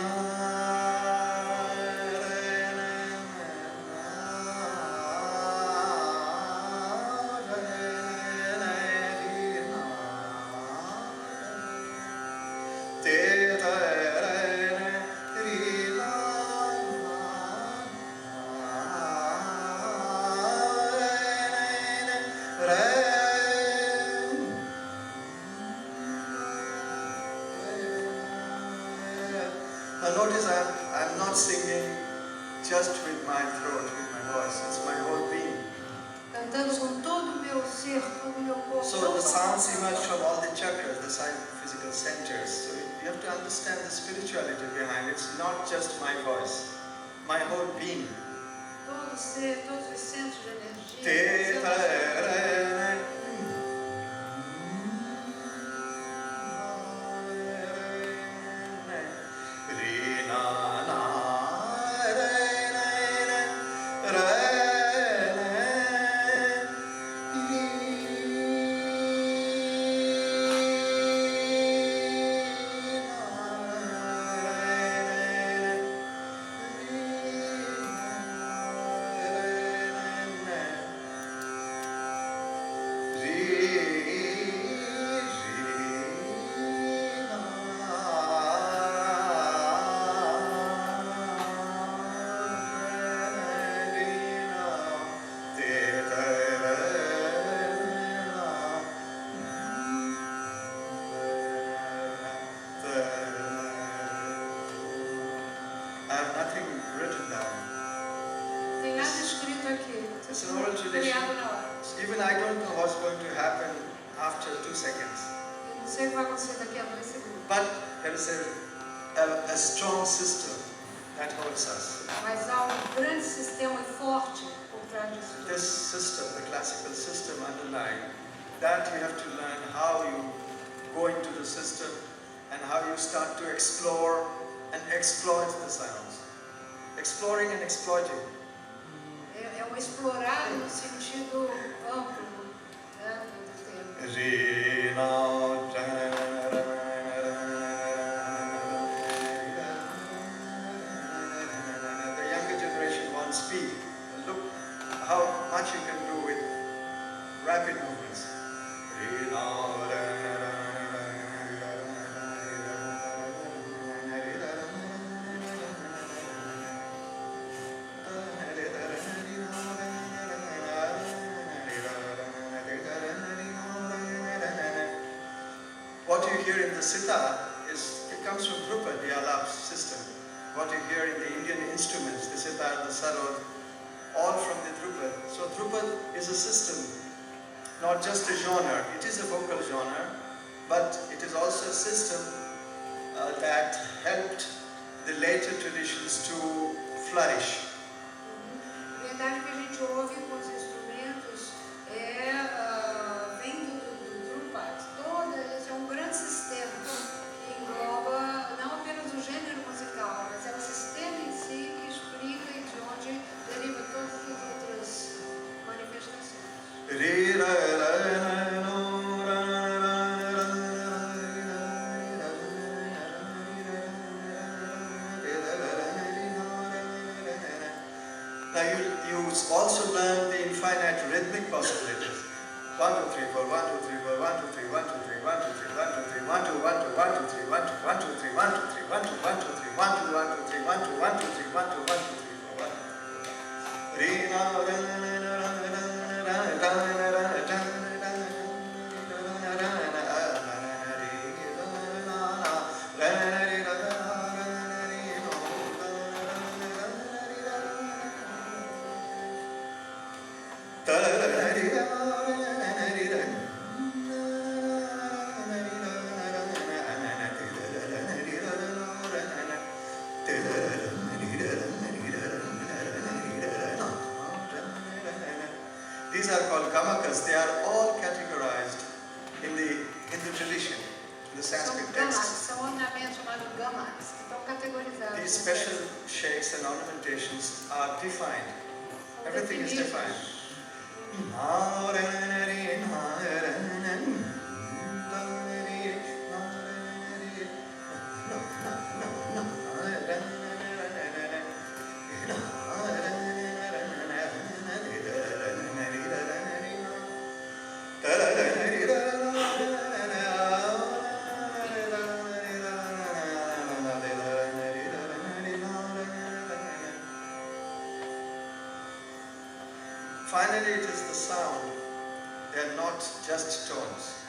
Speaker 2: Now notice I'm not singing just with my throat, with my voice. It's my whole being.
Speaker 1: cantando com todo o meu ser, todo o meu corpo.
Speaker 2: So the sounds emerge from all the chakras, the physical centers. So you have to understand the spirituality behind it. It's not just my voice, my whole being.
Speaker 1: Todo ser, todos os centros de energia. I have nothing written down. Tem nada escrito aqui.
Speaker 2: It's an oral tradition.
Speaker 1: Criado na hora.
Speaker 2: Even I don't know what's going to happen after 2 seconds.
Speaker 1: Eu não sei o que vai acontecer daqui a 2 segundos.
Speaker 2: But there is a strong system that holds us.
Speaker 1: Mas há grande sistema forte por trás disso.
Speaker 2: This system, the classical system underlying, that you have to learn how you go into the system and how you start to explore and exploit the sounds. Exploring and exploiting.
Speaker 1: É um explorar no sentido amplo, né, do termo.
Speaker 2: The younger generation won't speed. Look how much you can do with rapid movements. What you hear in the sitar it comes from Drupad, the Alap system. What you hear in the Indian instruments, the sitar, the sarod, all from the Drupad. So Drupad is a system, not just a genre. It is a vocal genre, but it is also a system that helped the later traditions to flourish.
Speaker 1: A verdade que a gente ouve com os instrumentos vem do Drupad. Esse é um grande sistema que engloba não apenas o gênero musical, mas é o sistema em si que explica e de onde deriva todas as outras manifestações.
Speaker 2: Now you also learn the infinite rhythmic possibilities. 1, 2, 3, 4, 1, 2, 3, 4, 1, 2, 3, 1, 2, 3, 1, 2, 3, 1, 2, 3, 1, 2, 1, 2, 1, 2, 3, 1, 2, 1, 2, 3, 1, 2, 3, 1, 2, 1, 2, 3, 1, 2, 1, 2, 3, 1, 2, 1, 2, 3, 1, 2, 1, 2, 3, 4, 1. Re na ra na ra ra ra ra ra ra ra. These are called gamakas. They are all categorized in the Hindu tradition, in the Sanskrit text.
Speaker 1: São ornamentos chamados gamakas, que estão categorizados.
Speaker 2: These special shapes and ornamentations are defined. Everything is defined. Finally, it is the sound. They are not just tones.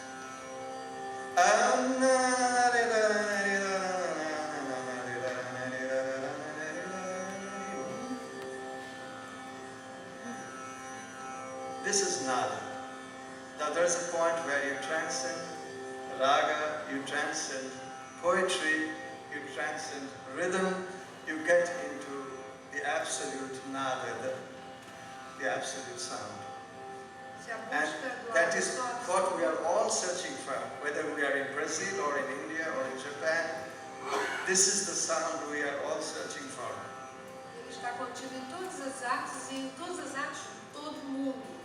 Speaker 2: This is nada. Now there is a point where you transcend raga, you transcend poetry, you transcend rhythm, you get into the absolute nada, the absolute sound. And that is what we are all searching for, whether we are in Brazil or in India or in Japan. This is the sound we are all searching for.
Speaker 1: Ele está contido em todas as artes e em todas as artes de todo o mundo.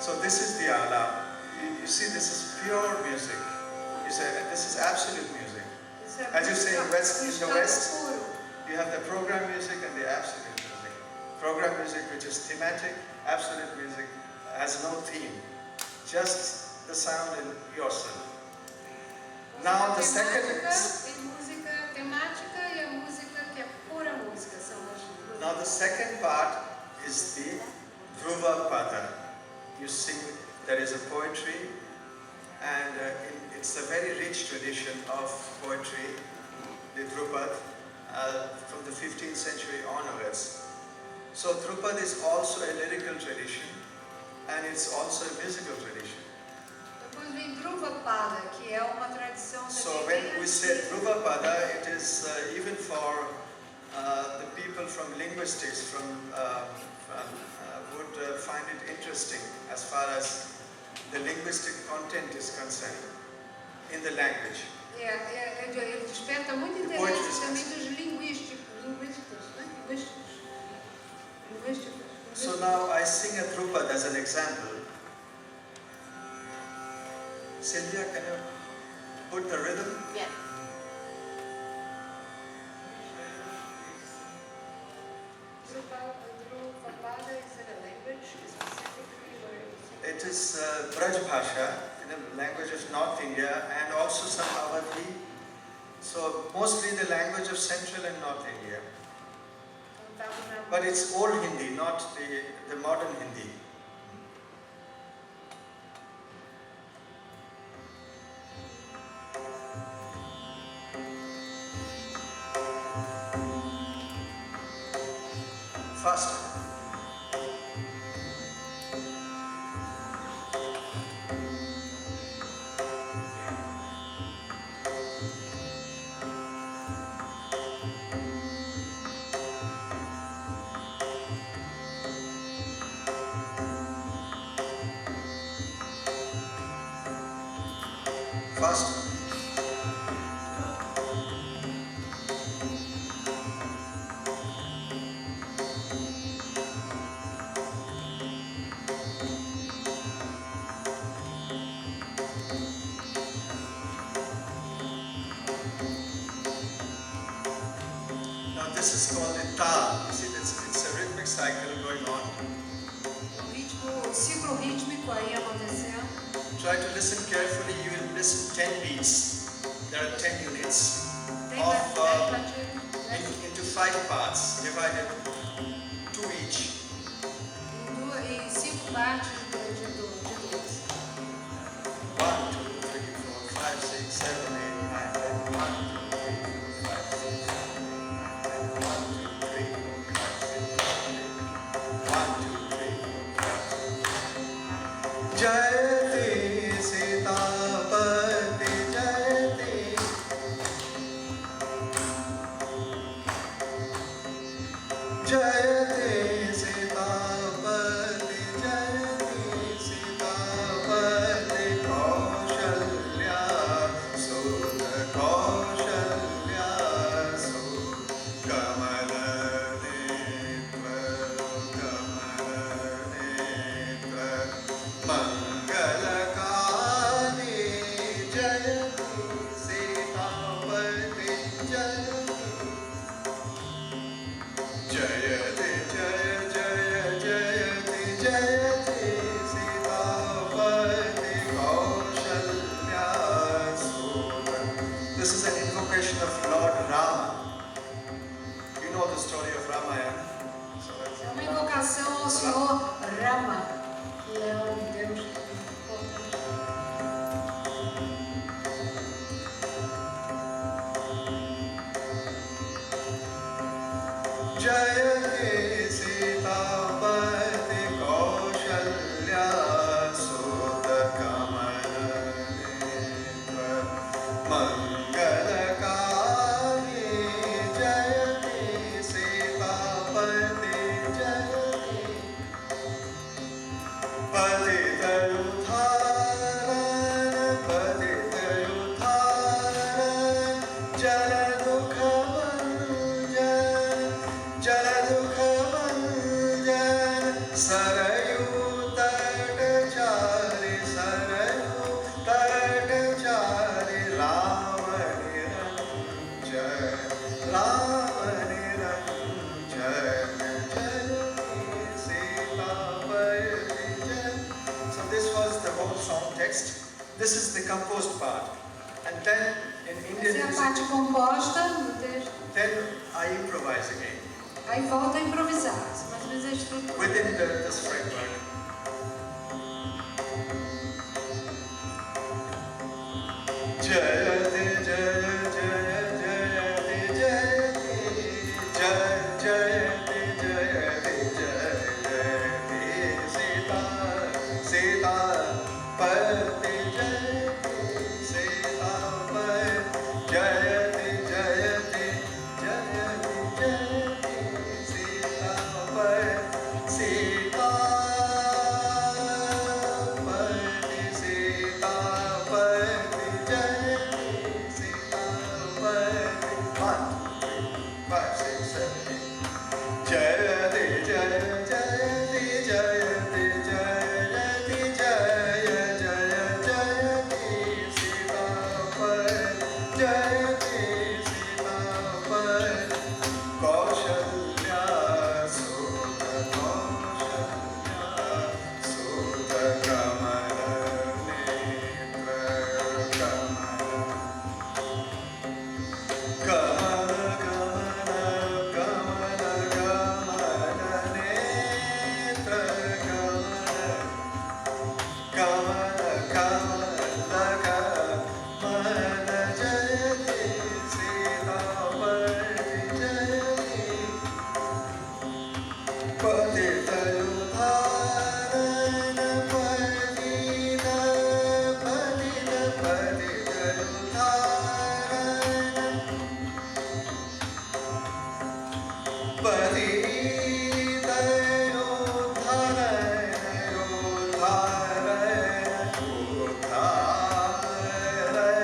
Speaker 1: So this is the ala. You see, this is pure music. You say this is absolute music. As you say in the West, you have the program music and the absolute music. Program music, which is thematic. Absolute music has no theme, just the sound in yourself. Now the second. Música temática e a música que é pura música são as duas.
Speaker 2: Now the second part is the Dhruva Pada. You sing, there is a poetry, and it's a very rich tradition of poetry, the Dhrupad, from the 15th century onwards. So Dhrupad is also a lyrical tradition, and it's also a musical tradition.
Speaker 1: Depois vem Dhruva Pada, que é uma tradição.
Speaker 2: So when we say Dhruva Pada, it is even for the people from linguistics, would find it interesting as far as the linguistic content is concerned in the language.
Speaker 1: Ele desperta muito interesse também dos linguistas.
Speaker 2: So now I sing a Dhrupad as an example. Sylvia, can you put the rhythm?
Speaker 1: Yes.
Speaker 2: It is Braj Bhasha, in the language of North India, and also some Awadhi. So mostly the language of Central and North India. But it's old Hindi, not the modern Hindi. Faster. Fast. Now this is called a tal. You see, it's a rhythmic cycle going on.
Speaker 1: O ciclo rítmico aí acontecendo.
Speaker 2: Try to listen carefully. You will listen 10 beats. There are 10 units
Speaker 1: Tem
Speaker 2: of
Speaker 1: batidas
Speaker 2: into 5 parts, divided 2 each.
Speaker 1: em 5 partes de 12.
Speaker 2: 1, 2, 3, 4, 5, 6, 7, 8, 9, 10. 1, 2, 3, 4, 5, 6, 7, 8, 9, 10. 1, 2, 3, 4, 5, 6, 7, 8. 1, 2, 3, 4, 5, 6. Jayate Sitapati Jayate. Jayate Sitapati Jayate Sitapati Kaushalya Sudha Kaushalya Sudha Kamala Netra Kamala Netra Mangalakari Jayate Sitapati Jayate Jayate Jaya Jaya Jayate Jayate Sitapati Kaushalya Sudha. This is an invocation of Lord Rama. You know the story of Ramayana. So that's
Speaker 1: É uma invocação ao Senhor Rama, que é um Deus importante.
Speaker 2: Jayate Sitapati Kaushalya Sudha Kamala Netra Mangalakari Jayate Sitapati Jayate Patitayudharan Patitayudharan Jaladukhavanjan Jaladukhavanjan Sarayu Tatachari Sarayu Tatachari Ramaniranjan Ramaniranjan Jayate Sitapati Jayate. So this was the whole song text. This is the composed part. And then in Indian
Speaker 1: Essa é a
Speaker 2: music,
Speaker 1: parte composta do texto.
Speaker 2: then I improvise again
Speaker 1: Aí volta a improvisar. Mais ou menos a estrutura.
Speaker 2: within this framework. Jayate Jaya Jaya Jayate Jayate Jaya Jayate Jayate Jayate Sita Sita Pati Jayate Sita Pati Jayate Jayate Jayate Jayate Sita Pati Sita Pati Sita Pati Jayate Sita Pati. 1, 2, 3, 4, 5, 6, 7, 8. Jayate Jaya Jayate Jayate Jayate Jaya Jaya Jayate Sita Pati Jayate Sita Pati Kaushalya Sudha Kaushalya Sudha Kamala Netra Kamala Kamala Kamala Kamala Netra Kamala Kamala Kamala Kamala Jayate Sitapati Jayate Patitayudharan Patita Patita Patitayudharan Patitayudharan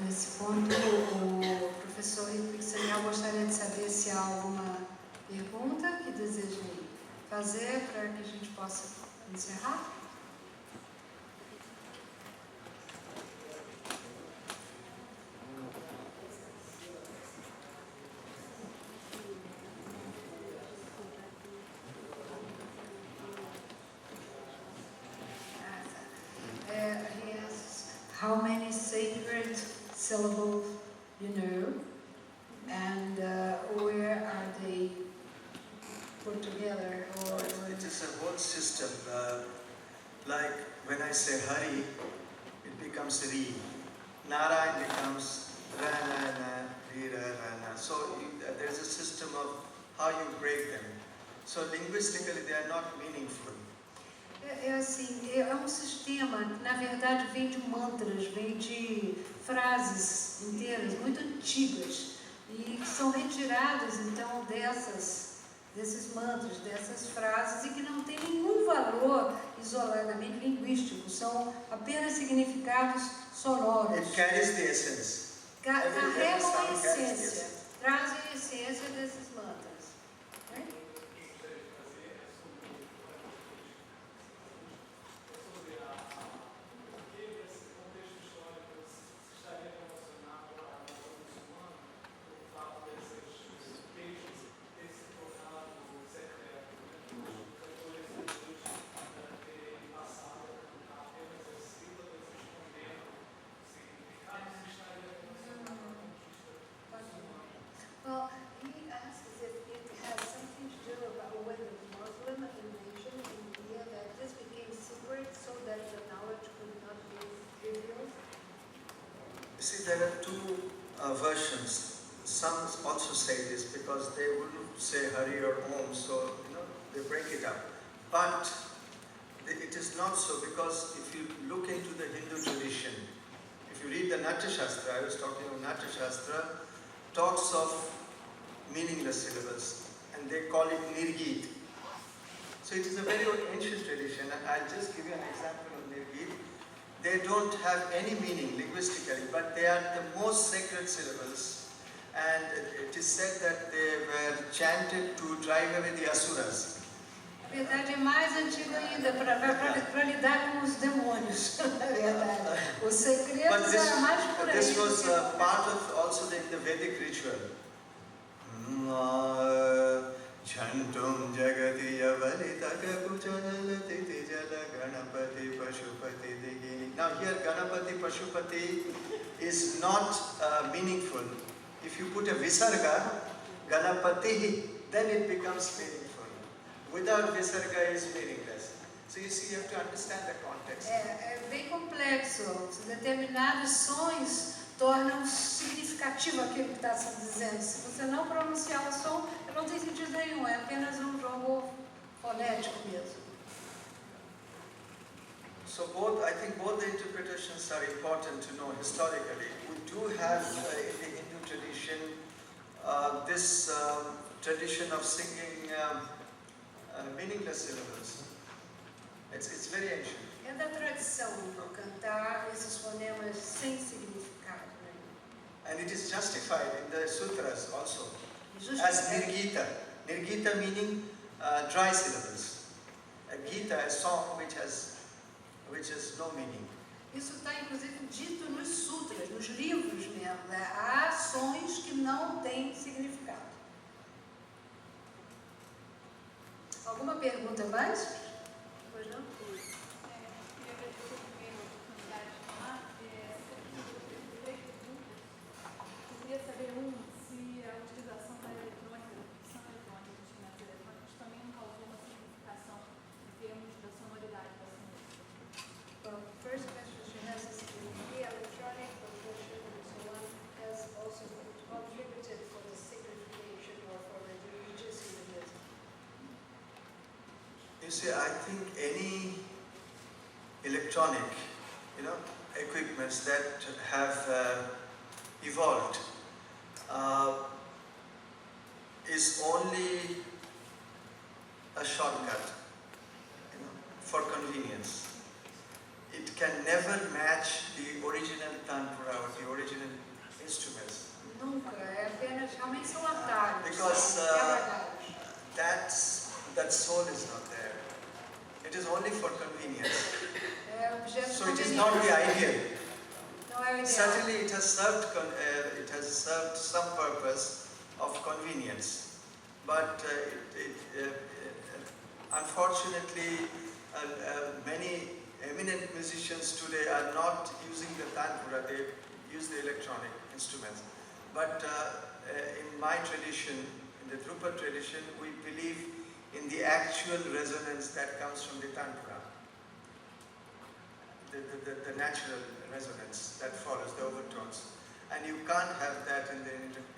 Speaker 1: Nesse ponto, o professor Samuel gostaria de saber se há alguma pergunta que desejem fazer para que a gente possa encerrar. He asks, how many sacred syllables you know, and where are they put together? Or
Speaker 2: it is a whole system. Like when I say Hari, it becomes Ri. Narayan becomes Rana, Rira, Rana. So there's a system of how you break them. So linguistically they are not meaningful.
Speaker 1: Assim, é um sistema que na verdade vem de mantras, vem de frases inteiras, muito antigas, e que são retiradas então desses mantras, dessas frases, e que não tem nenhum valor isoladamente linguístico, são apenas significados sonoros.
Speaker 2: It carries the essence.
Speaker 1: Carregam a essência, trazem a essência desses mantras. Né? Well, he asks if it has something to do with the Muslim invasion in India, that this became secret so that the knowledge could not be revealed.
Speaker 2: You see, there are two versions. Some also say this because they wouldn't say Hari or Om, so they break it up. But it is not so, because if you look into the Hindu tradition, if you read the Natya Shastra, I was talking of Natya Shastra, talks of meaningless syllables, and they call it Nirgit. So it is a very ancient tradition, and I'll just give you an example of Nirgit. They don't have any meaning linguistically, but they are the most sacred syllables, and it is said that they were chanted to drive away the asuras.
Speaker 1: A verdade é mais antiga ainda, para lidar com os demônios, na verdade. Os segredos eram mais por aí.
Speaker 2: This was part of also the Vedic ritual. Chantum jagati yavalita kuchalati tijala ganapati pashupati digini. Now here ganapati pashupati is not meaningful. If you put a visarga, ganapati, then it becomes meaningful. Without visarga is meaningless. So you see, you have to understand the context.
Speaker 1: É bem complexo. Determinados sons tornam significativo aquilo que está se dizendo. Se você não pronunciar o som, não tem sentido nenhum. É apenas um jogo fonético mesmo.
Speaker 2: So I think both the interpretations are important to know historically. We do have in the Hindu tradition this tradition of singing meaningless syllables. It's very ancient.
Speaker 1: É da tradição cantar esses fonemas sem significado, né?
Speaker 2: it is justified in the sutras also as
Speaker 1: Justifica.
Speaker 2: Nirgita. Nirgita meaning dry syllables. A Gita, a song which has no meaning.
Speaker 1: Isso está inclusive dito nos sutras, nos livros mesmo, né? Há ações que não têm significado. Alguma pergunta mais? Pois não?
Speaker 3: Queria agradecer também a oportunidade de falar. Eu queria saber, se a utilização da eletrônica, produção eletrônica, dos instrumentos eletrônicos, também não causou uma simplificação em termos da sonoridade da música.
Speaker 1: Well, first question she has is the electronic percussion and so on has also contributed for the simplification or for the reducing the music.
Speaker 2: You see, I think any electronic, equipments that have evolved is only a shortcut, for convenience. It can never match the original tanpura or the original instruments.
Speaker 1: Nunca, é apenas, realmente são atalhos.
Speaker 2: Because
Speaker 1: são quebra-galhos.
Speaker 2: that soul is not there. It is only for convenience.
Speaker 1: É objeto de
Speaker 2: So it is not the ideal.
Speaker 1: Não é o ideal.
Speaker 2: Certainly it has served some purpose of convenience, but unfortunately many eminent musicians today are not using the tanpura, they use the electronic instruments. But in my tradition, in the Drupad tradition, we believe in the actual resonance that comes from the tanpura. The natural resonance that follows the overtones. And you can't have that in the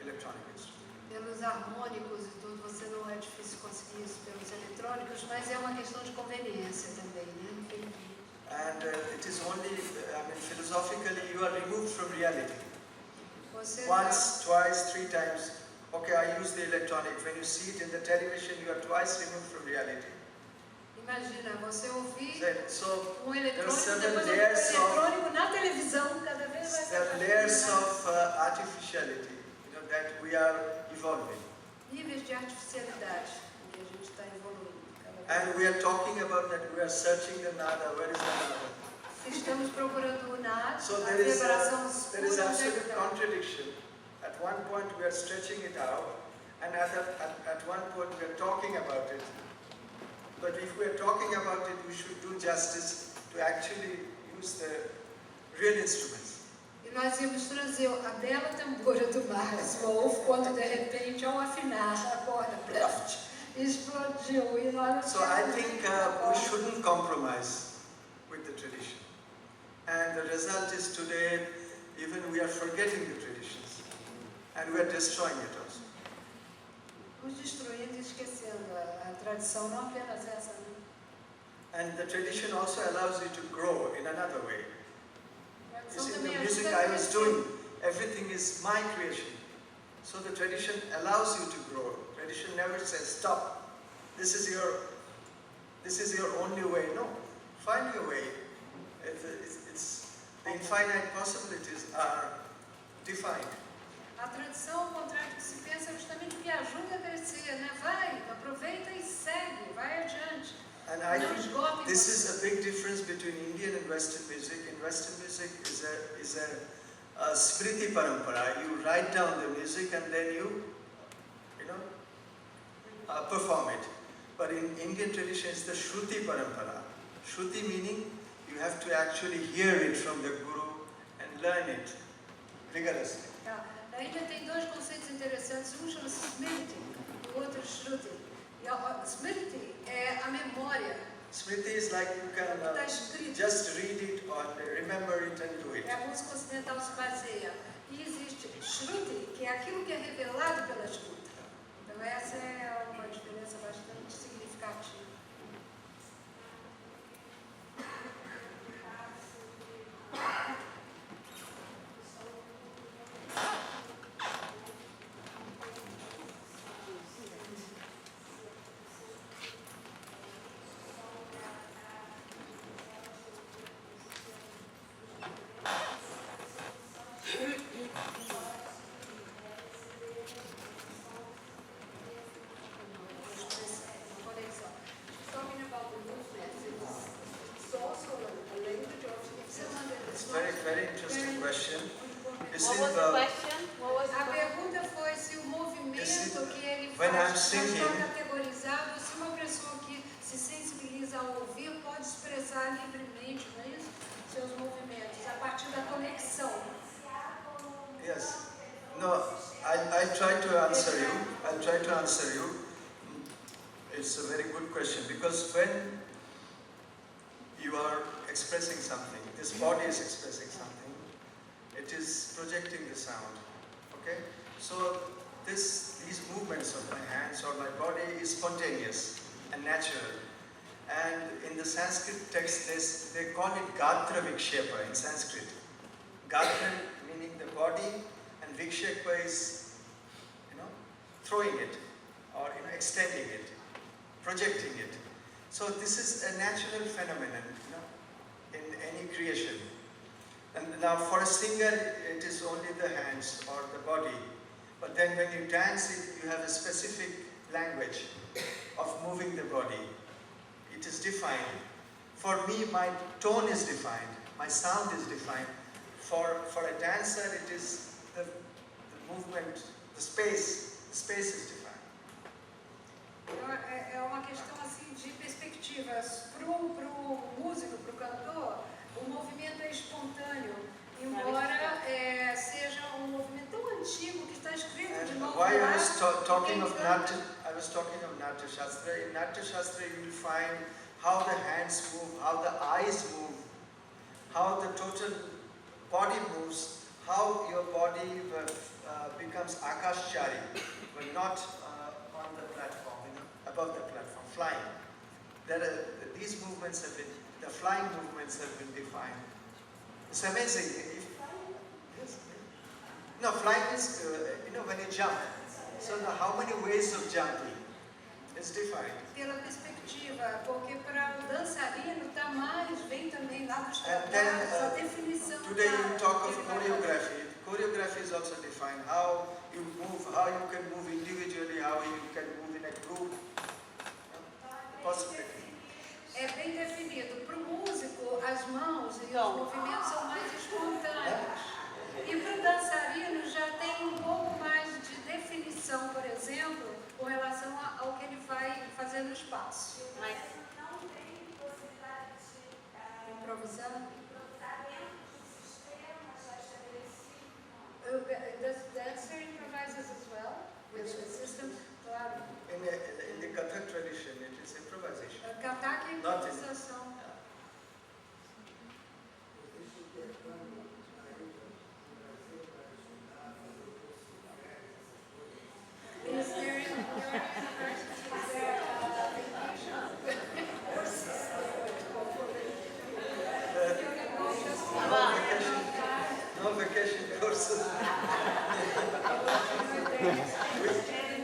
Speaker 2: electronic instrument.
Speaker 1: Pelos harmônicos e tudo, você não é difícil conseguir isso pelos eletrônicos, mas é uma questão de conveniência também, né?
Speaker 2: And it is only, philosophically, you are removed from reality.
Speaker 1: Você
Speaker 2: Once, twice, three times. Okay, I use the electronic. When you see it in the television, you are twice removed from reality.
Speaker 1: imagina, você ouvir
Speaker 2: So
Speaker 1: eletrônico,
Speaker 2: certain
Speaker 1: depois ouvir
Speaker 2: layers
Speaker 1: eletrônico na televisão, cada vez mais
Speaker 2: there are layers of artificiality, that we are evolving.
Speaker 1: níveis de artificialidade em que a gente está evoluindo.
Speaker 2: And we are talking about that we are searching the nada. Where is the nada?
Speaker 1: Estamos procurando o nada,
Speaker 2: So
Speaker 1: a
Speaker 2: there is
Speaker 1: vibração escura, onde é que
Speaker 2: absolute
Speaker 1: está?
Speaker 2: contradiction. At one point we are stretching it out, and at one point we are talking about it. But if we are talking about it, we should do justice to actually use the real instruments.
Speaker 1: E nós íamos trazer a bela tambora do Max Wolf, quando de repente, ao afinar a corda, pleft, explodiu. E nós
Speaker 2: So I think we shouldn't compromise with the tradition. And the result is today, even we are forgetting the traditions. And we are destroying it also.
Speaker 1: Nos destruindo e esquecendo a tradição, não apenas essa, né?
Speaker 2: And the tradition also allows you to grow in another way.
Speaker 1: A
Speaker 2: You
Speaker 1: tradição
Speaker 2: see,
Speaker 1: também
Speaker 2: the music
Speaker 1: ajuda a
Speaker 2: I was
Speaker 1: crescer.
Speaker 2: doing, everything is my creation. So the tradition allows you to grow. Tradition never says, stop. This is your only way. No, find your way. The infinite possibilities are defined.
Speaker 1: A tradição, ao contrário do que se pensa, é justamente o que ajuda a crescer, né? Vai, aproveita e segue, vai adiante.
Speaker 2: And I
Speaker 1: Não
Speaker 2: think
Speaker 1: esgota em
Speaker 2: this
Speaker 1: você.
Speaker 2: is a big difference between Indian and Western music. In Western music is a smriti parampara. You write down the music and then you perform it. But in Indian tradition, it's the shruti parampara. Shruti meaning you have to actually hear it from the guru and learn it rigorously.
Speaker 1: Tá. A Índia tem dois conceitos interessantes, um chama-se Smriti, o outro Shruti. E a Smriti é a memória,
Speaker 2: Smriti is like you can
Speaker 1: está escrito.
Speaker 2: just read it or remember it and do it.
Speaker 1: É a música ocidental se baseia. E existe Shruti, que é aquilo que é revelado pela escuta. Então essa é uma diferença bastante significativa.
Speaker 2: You
Speaker 4: What
Speaker 2: see,
Speaker 4: was the question? What was the
Speaker 1: A
Speaker 4: question?
Speaker 1: pergunta foi se o movimento que ele
Speaker 2: when I'm
Speaker 1: faz já está
Speaker 2: singing-
Speaker 1: categorizado, se uma pessoa que se sensibiliza ao ouvir pode expressar livremente, não é isso? Seus movimentos, a partir da conexão.
Speaker 2: Yes. No, I try to answer you. I'll try to answer you. It's a very good question because when you are expressing something, this body is expressing something, it is projecting the sound. Okay? So these movements of my hands or my body is spontaneous and natural. And in the Sanskrit text, they call it Gatra Vikshepa in Sanskrit. Gatra meaning the body, and Vikshepa is, throwing it or extending it, projecting it. So this is a natural phenomenon, in any creation. And now for a singer, it is only the hands or the body. But then when you dance it, you have a specific language of moving the body. It is defined. For me, my tone is defined. My sound is defined. For a dancer, it is the movement, the space is defined.
Speaker 1: Então, é uma questão assim de perspectivas. Para o músico, para o cantor, o movimento é espontâneo, embora seja um movimento tão antigo que está escrito de novo
Speaker 2: Why
Speaker 1: lá.
Speaker 2: I was talking
Speaker 1: quem
Speaker 2: of
Speaker 1: canta-
Speaker 2: Natya Shastra. In Natya Shastra, you will find how the hands move, how the eyes move, how the total body moves, how your body becomes akashchari, but not on the platform, above the platform, flying. These movements have been, the flying movements have been defined. It's amazing. Yes. No, flying is, when you jump. So how many ways of jumping is defined.
Speaker 1: Pela perspectiva, porque para o dançarino está mais, vem também lá dos
Speaker 2: And then,
Speaker 1: tratados, a definição
Speaker 2: Today
Speaker 1: da-
Speaker 2: you talk of
Speaker 1: que ele vai
Speaker 2: choreography. Choreography is also defined. How you move, how you can move individually, how you can move in a group. Possibility.
Speaker 1: É bem definido. Para o músico, as mãos e os movimentos são mais espontâneos. E para o dançarino já tem um pouco mais de definição, por exemplo, com relação ao que ele vai fazer no espaço.
Speaker 4: Mas
Speaker 5: Não tem possibilidade de
Speaker 1: Improvisar.
Speaker 5: improvisar dentro do sistema já estabelecido.
Speaker 1: The dancer improvises as well with the system. Claro.
Speaker 2: In the Kathak tradition, it is improvisation.
Speaker 1: Kathak é
Speaker 2: Not in-
Speaker 1: improvisação. Is there in your university, is there vacation courses? You can go just for
Speaker 2: No vacation courses.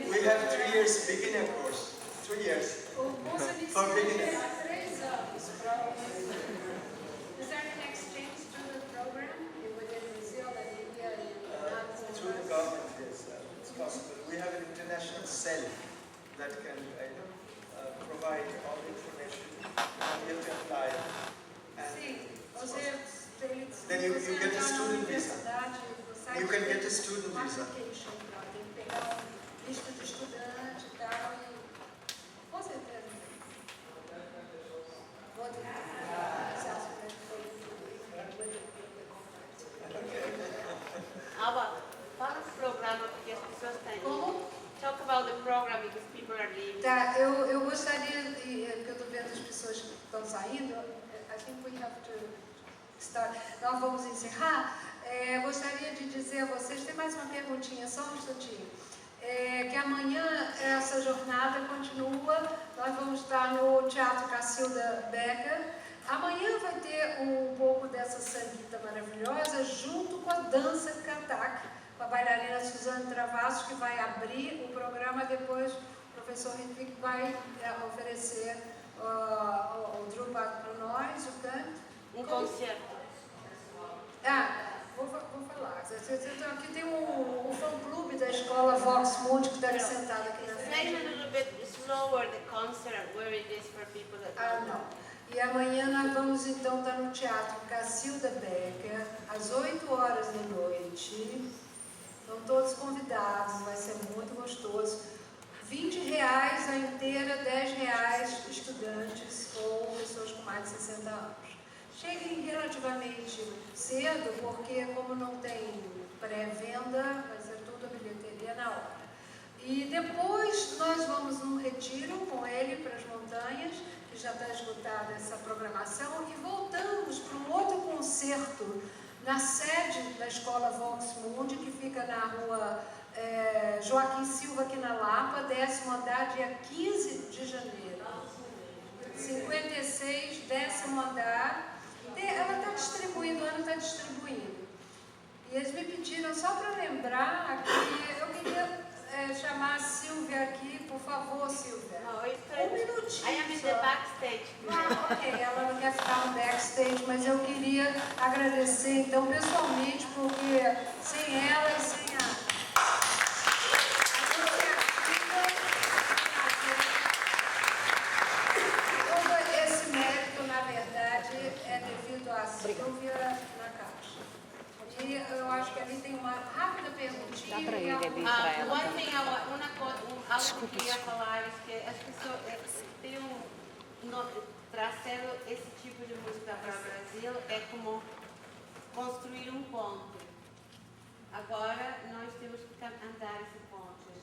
Speaker 2: We have 3 years beginner course. 3 years.
Speaker 1: O curso
Speaker 2: For
Speaker 1: inicial
Speaker 2: beginners.
Speaker 1: é 3 anos para o músico. Is there an exchange student program within Brazil that India and
Speaker 2: Through the government, yes, it's possible. We have an international cell that can provide all the information. You have to apply. And
Speaker 1: Sim,
Speaker 2: it's
Speaker 1: você
Speaker 2: possible.
Speaker 1: tem
Speaker 2: Then you get a student visa. You can get a
Speaker 1: tem
Speaker 2: student
Speaker 1: uma
Speaker 2: visa.
Speaker 1: application lá, tem que pegar uma lista de estudante e tal, e com certeza. Vou tentar.
Speaker 4: Alba, fala do programa porque as pessoas estão indo.
Speaker 1: Como?
Speaker 4: Talk about the program because people are leaving.
Speaker 1: Tá, eu gostaria, porque eu estou vendo as pessoas que estão saindo, I think we have to start. Nós vamos encerrar. Gostaria de dizer a vocês, tem mais uma perguntinha, só um instantinho. Que amanhã essa jornada continua, nós vamos estar no Teatro Cacilda Becker. Amanhã vai ter um pouco dessa sanguita maravilhosa junto com a dança Kathak, com a bailarina Suzane Travassos, que vai abrir o programa. Depois o professor Ritvik vai oferecer o Drupad para nós, o canto.
Speaker 4: Concerto.
Speaker 1: Vou falar. Aqui tem o fã-clube da escola Vox Mundi, que está ali sentado aqui na
Speaker 4: Explain
Speaker 1: frente.
Speaker 4: a little bit slower the concert, where it is for people that don't know.
Speaker 1: Não. E amanhã nós vamos então estar no Teatro Cacilda Becker, às 8 horas da noite. gostoso. R$20 a inteira, R$10 estudantes ou pessoas com mais de 60 anos. Cheguem relativamente cedo, porque como não tem pré-venda, vai ser tudo a bilheteria na hora. E depois nós vamos num retiro com ele para as montanhas, que já está esgotada essa programação, e voltamos para um outro concerto na sede da Escola Vox Mundi, que fica na rua Joaquim Silva, aqui na Lapa, 10º andar, dia 15 de janeiro. 56, 10º andar. Ela está distribuindo, o ano está distribuindo. E eles me pediram, só para lembrar, que eu queria chamar a Silvia aqui, por favor, Silvia.
Speaker 4: Não, eu estou...
Speaker 1: Um minutinho.
Speaker 4: I am in the backstage.
Speaker 1: Ok, ela não quer ficar no backstage, mas eu queria agradecer, então, pessoalmente, porque sem ela e sem a... Todo esse mérito, na verdade, é devido a Silvia na caixa. E eu acho que ali tem uma rápida perguntinha.
Speaker 6: Dá para ele ali, para ela.
Speaker 4: One thing algo que eu queria falar é que as pessoas têm trazendo esse tipo de música para o Brasil é como construir um ponte. Agora nós temos que andar esse ponte,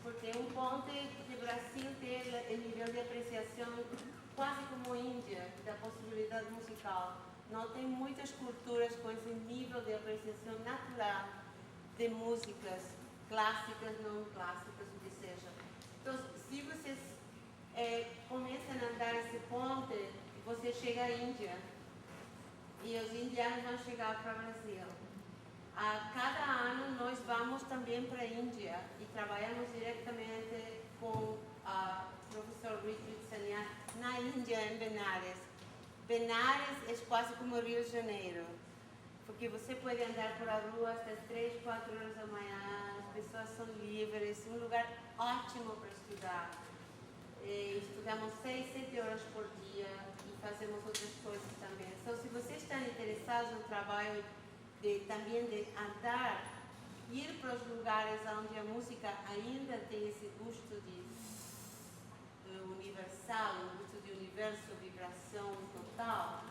Speaker 4: porque um ponte de Brasil tem nível de apreciação quase como Índia, da possibilidade musical. Não tem muitas culturas com esse nível de apreciação natural de músicas clássicas, não clássicas, o que seja. Então, se vocês começam a andar esse ponte, você chega à Índia e os indianos vão chegar para o Brasil. A cada ano nós vamos também para a Índia e trabalhamos diretamente com o professor Richard Sanyal na Índia, em Benares. Benares é quase como Rio de Janeiro, porque você pode andar por a rua até 3, 4 horas da manhã, as pessoas são livres, um lugar ótimo para estudar. Estudamos 6, 7 horas por dia e fazemos outras coisas também. Então, se vocês estão interessados no trabalho também de andar, ir para os lugares onde a música ainda tem esse gosto de universal, um gosto de universo, vibração total,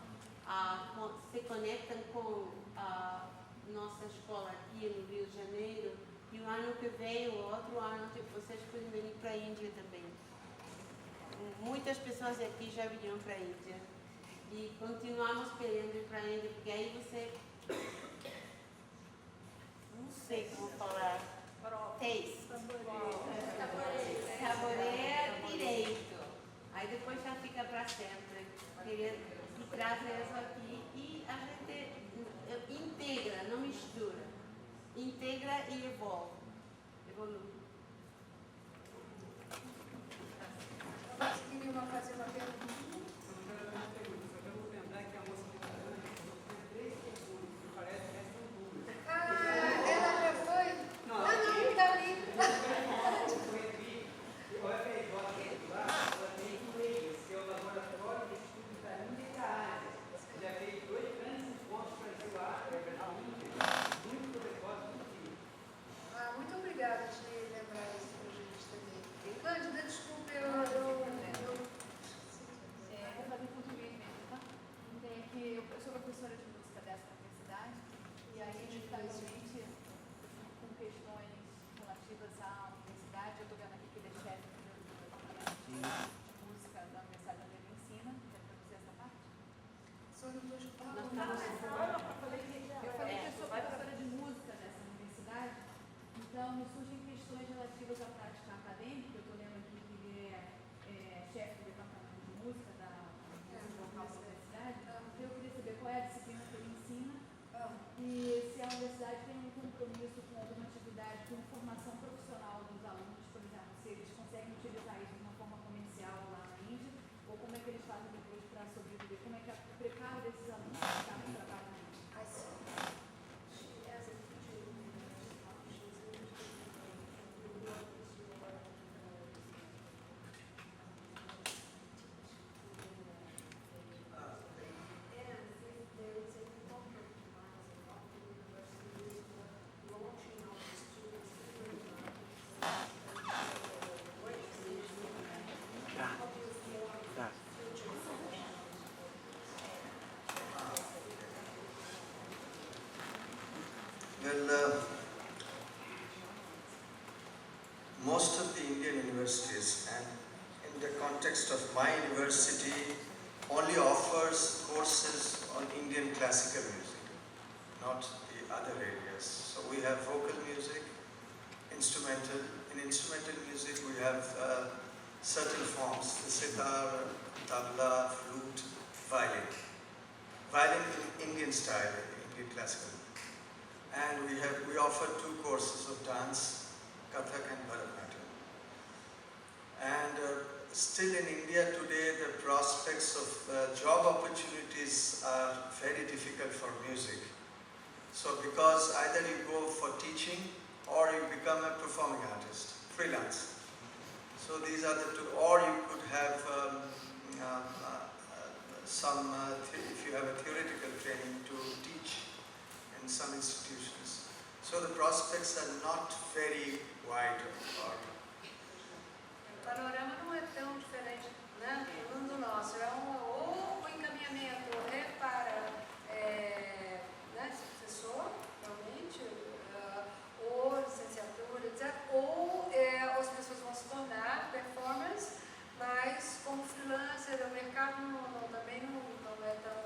Speaker 4: se conectam com a nossa escola aqui no Rio de Janeiro, e o ano que vem, o outro ano, vocês podem vir para a Índia também. Muitas pessoas aqui já vieram para a Índia e continuamos querendo ir para a Índia, porque aí você, não sei como falar, taste, saboreia direito, aí depois já fica para sempre. E traz isso aqui e a gente integra, não mistura, integra e evolui.
Speaker 1: Você queria fazer uma pergunta? Ela já foi? Não, está ali. Muito obrigada de lembrar isso para a gente também. Cândida, desculpe,
Speaker 3: Vou fazer em português mesmo, tá? Eu sou professora de música dessa universidade e aí, justamente, com questões relativas à universidade, eu estou vendo aqui que ele é chefe do departamento de música da Universidade onde ele ensina. Quer traduzir essa parte?
Speaker 1: só não estou escutando.
Speaker 3: Eu falei que eu sou professora de música dessa universidade, então me surgem questões relativas à prática acadêmica. Eu estou lendo aqui que ele é chefe do departamento de música da universidade. Eu queria saber qual é a disciplina que ele ensina e se a universidade tem um compromisso com alguma atividade com formação profissional dos alunos, por exemplo, se eles conseguem utilizar isso de uma forma comercial lá na Índia, ou como é que eles fazem depois para sobreviver, como é que é o preparo desses alunos para estar no trabalho na Índia.
Speaker 2: most of the Indian universities, and in the context of my university, only offers courses on Indian classical music, not the other areas. So we have vocal music, instrumental. In instrumental music we have certain forms, the sitar, tabla, flute, violin. Violin in Indian style, Indian classical. And we offer 2 courses of dance, Kathak and Bharatanatyam. And still in India today, the prospects of job opportunities are very difficult for music. So because either you go for teaching or you become a performing artist, freelance. So these are the 2, or you could have if you have a theoretical training to teach in some institutions. So the prospects are not very wide.
Speaker 1: O panorama não é tão diferente, né, do mundo nosso. É ou o encaminhamento para né, professor, realmente, ou licenciatura, etc. Ou as pessoas vão se tornar performers, mas como freelancer, o mercado também não é tão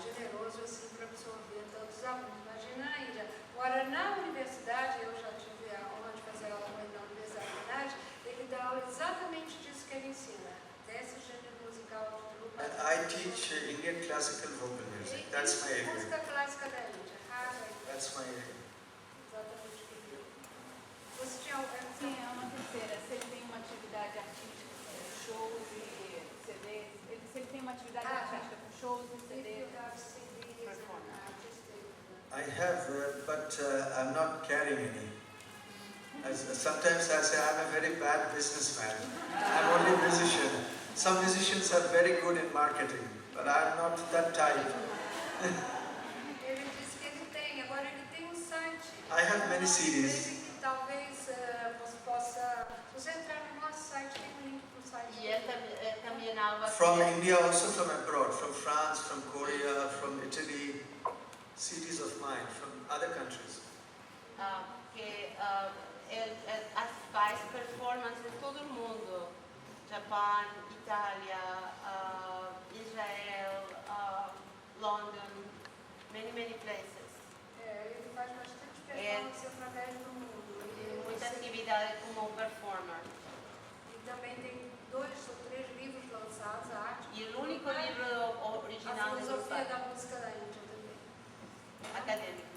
Speaker 1: generoso assim para absorver tantos alunos. Imagina na Índia. Agora, na universidade, eu já tive a honra de fazer aula com ele na universidade, ele dá aula exatamente disso que ele ensina, desse gênero musical de grupo.
Speaker 2: And I teach Indian classical vocal music. That's my area.
Speaker 1: Música clássica da Índia.
Speaker 2: That's my area.
Speaker 1: Exatamente o que ele. Você tinha alguma
Speaker 3: Sim, é uma terceira. Se ele tem uma atividade artística com shows e CDs, se ele tem uma atividade artística com shows e CDs,
Speaker 2: I have, but I'm not carrying any. Sometimes I say I'm a very bad businessman. I'm only a musician. Some musicians are very good in marketing, but I'm not that type.
Speaker 1: Ele disse que ele tem, agora ele tem um site.
Speaker 2: I have many CDs.
Speaker 1: Talvez você possa, se você entrar no nosso site, tem um link para o site.
Speaker 4: E ele caminhava
Speaker 2: From India, also from abroad, from France, from Korea, from Italy, CDs of mine, from other countries.
Speaker 4: que ele faz performance em todo o mundo. Japão, Itália, Israel, London, many places.
Speaker 1: Ele faz bastante performance através do mundo.
Speaker 4: Tem muita atividade como performer.
Speaker 1: E também tem 2 ou 3 livros lançados, a arte.
Speaker 4: E o único livro original
Speaker 1: A filosofia
Speaker 4: dele
Speaker 1: da música da Índia também.
Speaker 4: acadêmico.